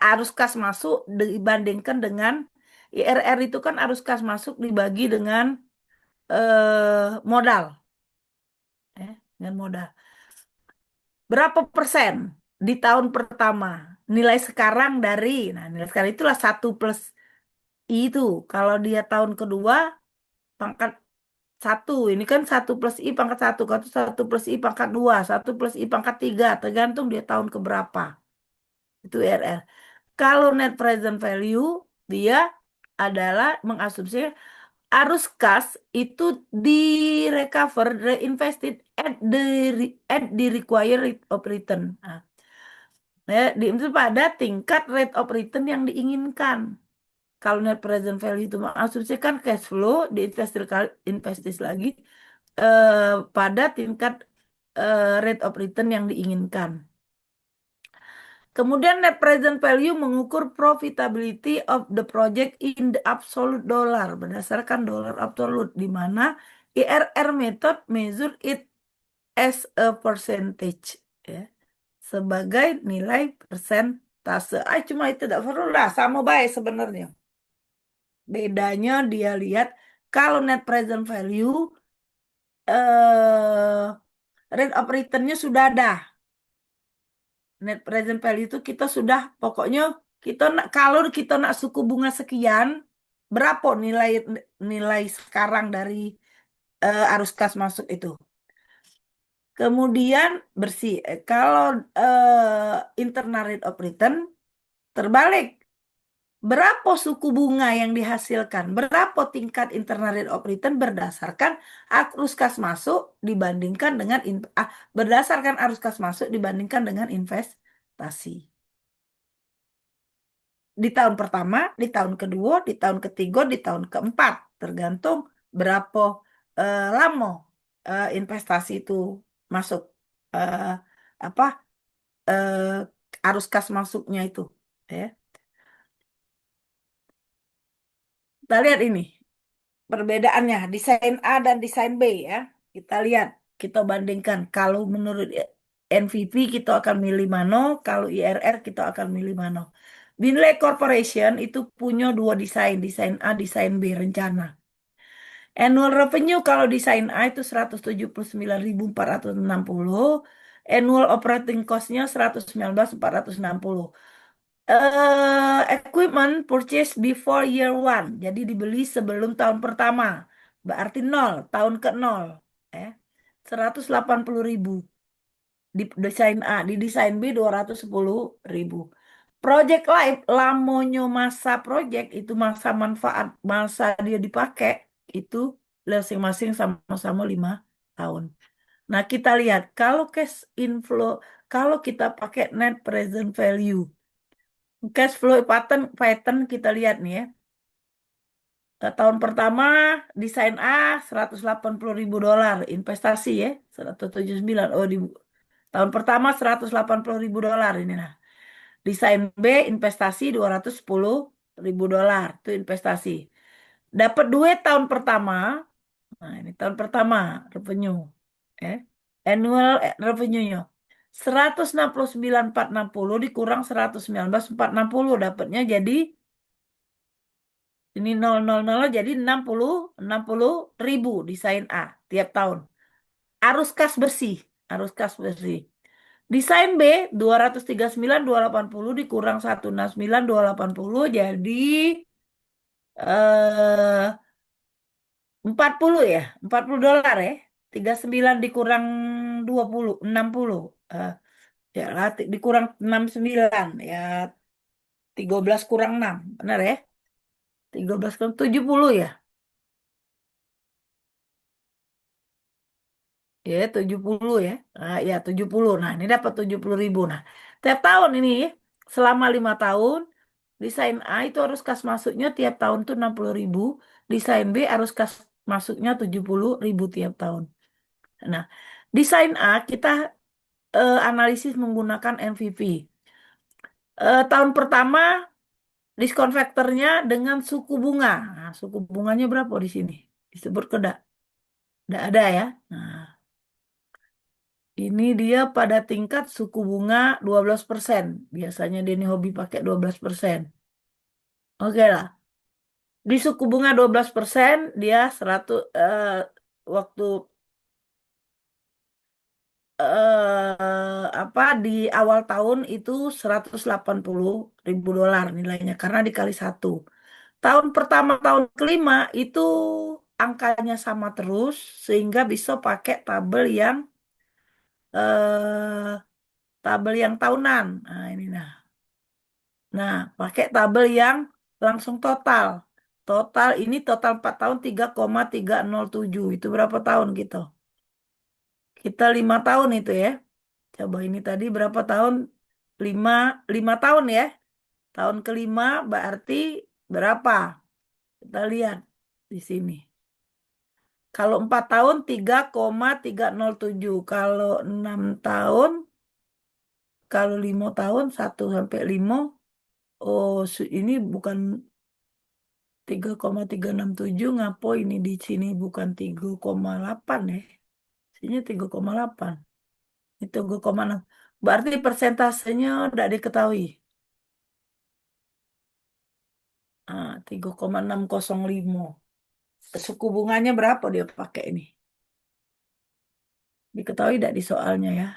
Arus kas masuk dibandingkan dengan IRR itu kan arus kas masuk dibagi dengan modal, dengan modal. Berapa persen di tahun pertama? Nilai sekarang nah nilai sekarang itulah 1 plus I itu. Kalau dia tahun kedua pangkat 1, ini kan 1 plus I pangkat 1, kalau 1 plus I pangkat 2, 1 plus I pangkat 3, tergantung dia tahun keberapa. Itu IRR. Kalau net present value, dia adalah mengasumsi arus kas itu di recover, reinvested at the required rate of return. Nah, itu pada tingkat rate of return yang diinginkan. Kalau net present value itu mengasumsikan cash flow diinvestasi lagi pada tingkat rate of return yang diinginkan. Kemudian net present value mengukur profitability of the project in the absolute dollar berdasarkan dolar absolute, di mana IRR method measure it as a percentage, ya, sebagai nilai persentase. Cuma itu tidak perlu lah, sama baik sebenarnya. Bedanya dia lihat kalau net present value rate of return-nya sudah ada. Net present value itu kita sudah, pokoknya kita nak, kalau kita nak suku bunga sekian, berapa nilai nilai sekarang dari arus kas masuk itu. Kemudian bersih. Kalau internal rate of return terbalik. Berapa suku bunga yang dihasilkan? Berapa tingkat internal rate of return berdasarkan arus kas masuk dibandingkan dengan berdasarkan arus kas masuk dibandingkan dengan investasi. Di tahun pertama, di tahun kedua, di tahun ketiga, di tahun keempat, tergantung berapa lama investasi itu masuk, eh, apa arus kas masuknya itu, ya. Kita lihat ini perbedaannya desain A dan desain B, ya. Kita lihat, kita bandingkan. Kalau menurut NVP kita akan milih mana, kalau IRR kita akan milih mana. Binley Corporation itu punya dua desain, desain A, desain B rencana. Annual revenue kalau desain A itu 179.460, annual operating cost-nya 119.460. Equipment purchase before year one. Jadi dibeli sebelum tahun pertama. Berarti nol, tahun ke nol. 180.000 di desain A, di desain B 210.000. Project life, lamonyo masa project itu masa manfaat, masa dia dipakai itu masing-masing sama-sama 5 tahun. Nah, kita lihat kalau cash inflow, kalau kita pakai net present value, cash flow pattern kita lihat nih, ya. Tahun pertama desain A 180.000 dolar investasi, ya, 179. Oh, tahun pertama 180.000 dolar ini. Nah, desain B investasi 210.000 dolar itu investasi. Dapat duit tahun pertama. Nah, ini tahun pertama revenue, eh annual revenue-nya 169.460 dikurang 119.460, dapatnya jadi ini 000 jadi 60.000 desain A tiap tahun. Arus kas bersih, arus kas bersih. Desain B 239.280 dikurang 169.280 jadi eh 40, ya. 40 dolar, ya. 39 dikurang 20, 60. Eh, ya lah, dikurang 69 ya, 13 kurang 6. Benar, ya? 13 kurang 70, ya. Ya, 70, ya. Ya, 70. Nah, ini dapat 70.000. Nah, tiap tahun ini selama 5 tahun Desain A itu harus kas masuknya tiap tahun tuh 60.000, desain B harus kas masuknya 70.000 tiap tahun. Nah, desain A kita analisis menggunakan MVP. Tahun pertama diskon faktornya dengan suku bunga. Nah, suku bunganya berapa di sini? Disebut ke Nggak ada ya. Nah, ini dia pada tingkat suku bunga 12%. Biasanya dia ini hobi pakai 12%. Oke lah. Di suku bunga 12%, dia 100 waktu apa di awal tahun itu 180.000 dolar nilainya karena dikali satu. Tahun pertama, tahun kelima itu angkanya sama terus sehingga bisa pakai eh, tabel yang tahunan. Nah, ini nah. Nah, pakai tabel yang langsung total. Total ini total 4 tahun 3,307. Itu berapa tahun gitu? Kita 5 tahun itu ya. Coba ini tadi berapa tahun? Lima, 5 tahun ya. Tahun kelima berarti berapa? Kita lihat di sini. Kalau 4 tahun 3,307. Kalau 6 tahun, kalau 5 tahun 1 sampai 5. Oh, ini bukan 3,367. Ngapo ini di sini bukan 3,8 ya. Sini 3,8. Itu 3,6. Berarti persentasenya tidak diketahui. 3,605. Suku bunganya berapa dia pakai ini? Diketahui tidak di soalnya ya?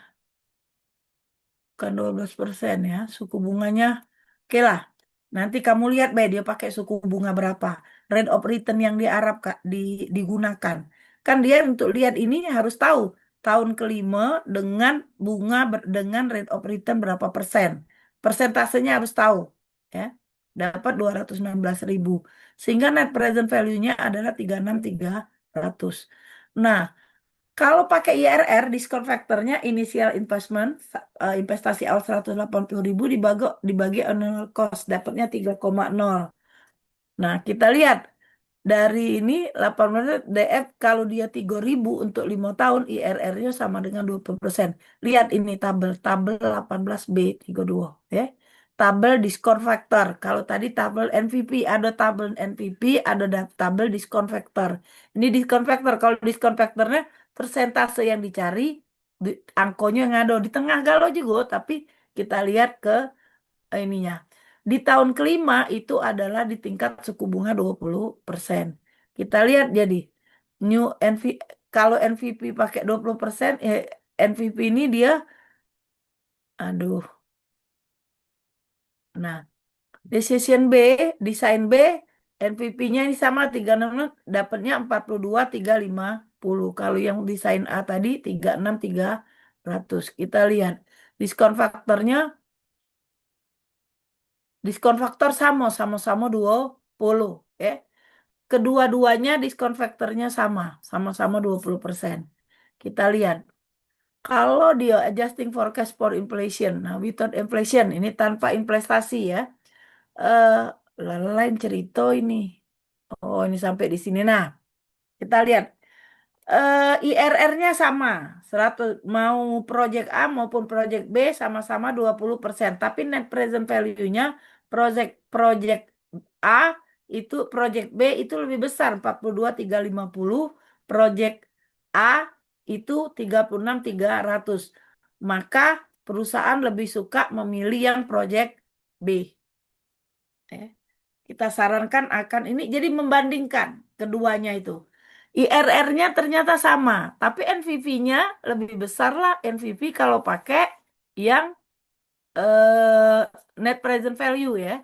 Bukan 12% ya. Suku bunganya, oke lah. Nanti kamu lihat, Bay, dia pakai suku bunga berapa. Rate of return yang diarap, Kak, digunakan. Kan dia untuk lihat ini harus tahu. Tahun kelima dengan dengan rate of return berapa persen. Persentasenya harus tahu. Ya. Dapat 216.000. Sehingga net present value-nya adalah 36.300. Nah, kalau pakai IRR, diskon faktornya initial investment, investasi awal 180.000 dibagi annual cost, dapatnya 3,0. Nah, kita lihat dari ini 18 DF kalau dia 3.000 untuk 5 tahun IRR-nya sama dengan 20%. Lihat ini tabel 18B 32 ya. Tabel diskon faktor. Kalau tadi tabel NVP, ada tabel NVP, ada tabel diskon faktor. Ini diskon faktor. Kalau diskon faktornya persentase yang dicari, angkonya yang ada di tengah galau juga, tapi kita lihat ke ininya. Di tahun kelima itu adalah di tingkat suku bunga 20%. Kita lihat jadi new NV, kalau NVP pakai 20%, NVP ini dia, aduh, nah, decision B, desain B, NVP-nya ini sama 36, dapatnya 42.350. Kalau yang desain A tadi 36.300. Kita lihat diskon faktornya. Diskon faktor sama-sama 20 ya. Kedua-duanya diskon faktornya sama-sama 20%. Kita lihat. Kalau dia adjusting forecast for inflation, nah without inflation, ini tanpa investasi ya. Eh, lain cerita ini. Oh, ini sampai di sini. Nah, kita lihat. IRR-nya sama, 100 mau project A maupun project B sama-sama 20%. Tapi net present value-nya project A project B itu lebih besar 42.350, project A itu 36.300. Maka perusahaan lebih suka memilih yang project B. Ya. Kita sarankan akan ini jadi membandingkan keduanya itu. IRR-nya ternyata sama, tapi NPV-nya lebih besar lah NPV kalau pakai yang net present value ya.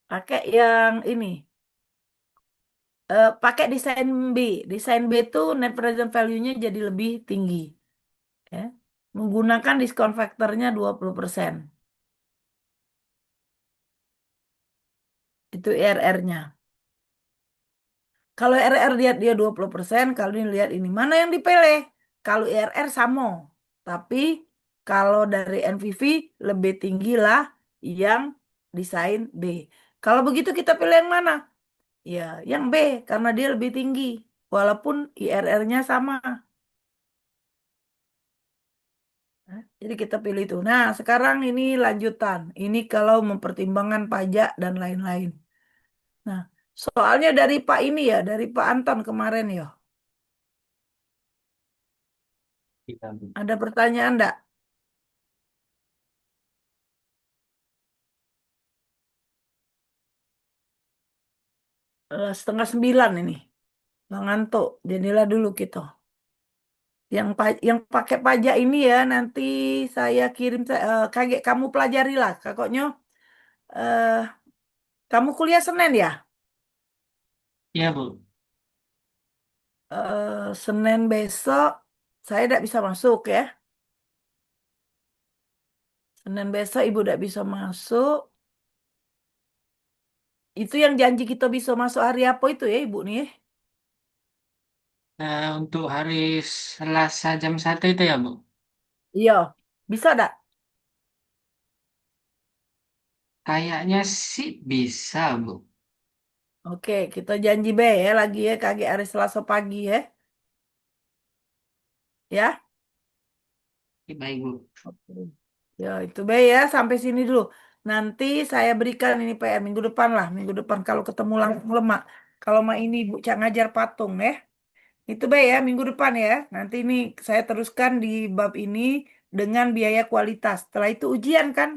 Pakai yang ini. Pakai desain B. Desain B itu net present value-nya jadi lebih tinggi. Ya. Menggunakan diskon faktornya 20%. Itu IRR-nya. Kalau RR lihat dia 20%, kalau ini lihat ini. Mana yang dipilih? Kalau IRR sama. Tapi kalau dari NPV lebih tinggi lah yang desain B. Kalau begitu kita pilih yang mana? Ya, yang B karena dia lebih tinggi. Walaupun IRR-nya sama. Nah, jadi kita pilih itu. Nah, sekarang ini lanjutan. Ini kalau mempertimbangkan pajak dan lain-lain. Nah, soalnya dari Pak ini ya, dari Pak Anton kemarin ya. Iya, Bu. Ada pertanyaan enggak? 8:30 ini. Nggak ngantuk. Jadilah dulu kita. Yang pakai pajak ini ya nanti saya kirim kayak kamu pelajari lah. Kakaknya eh kamu kuliah Senin ya? Iya, Bu. Senin besok saya tidak bisa masuk ya. Senin besok ibu tidak bisa masuk. Itu yang janji kita bisa masuk hari apa itu ya ibu nih? Untuk hari Selasa jam 1 itu ya, Bu? Iya, bisa tidak? Kayaknya sih bisa, Bu. Oke, kita janji be ya lagi ya kagak hari Selasa pagi ya. Ya. Oke, baik, Bu. Oke. Ya, itu be ya sampai sini dulu. Nanti saya berikan ini PR minggu depan lah, minggu depan kalau ketemu langsung lemak. Kalau mah ini Bu Cak ngajar patung ya. Itu be ya minggu depan ya. Nanti ini saya teruskan di bab ini dengan biaya kualitas. Setelah itu ujian kan?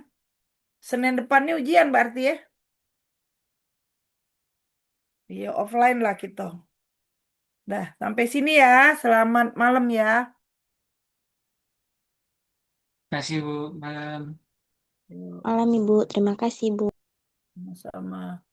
Senin depannya ujian berarti ya. Iya, offline lah kita. Dah, sampai sini ya. Selamat malam ya. Terima kasih, Bu. Malam. Yuk, Malam Ibu, terima kasih Bu. sama-sama.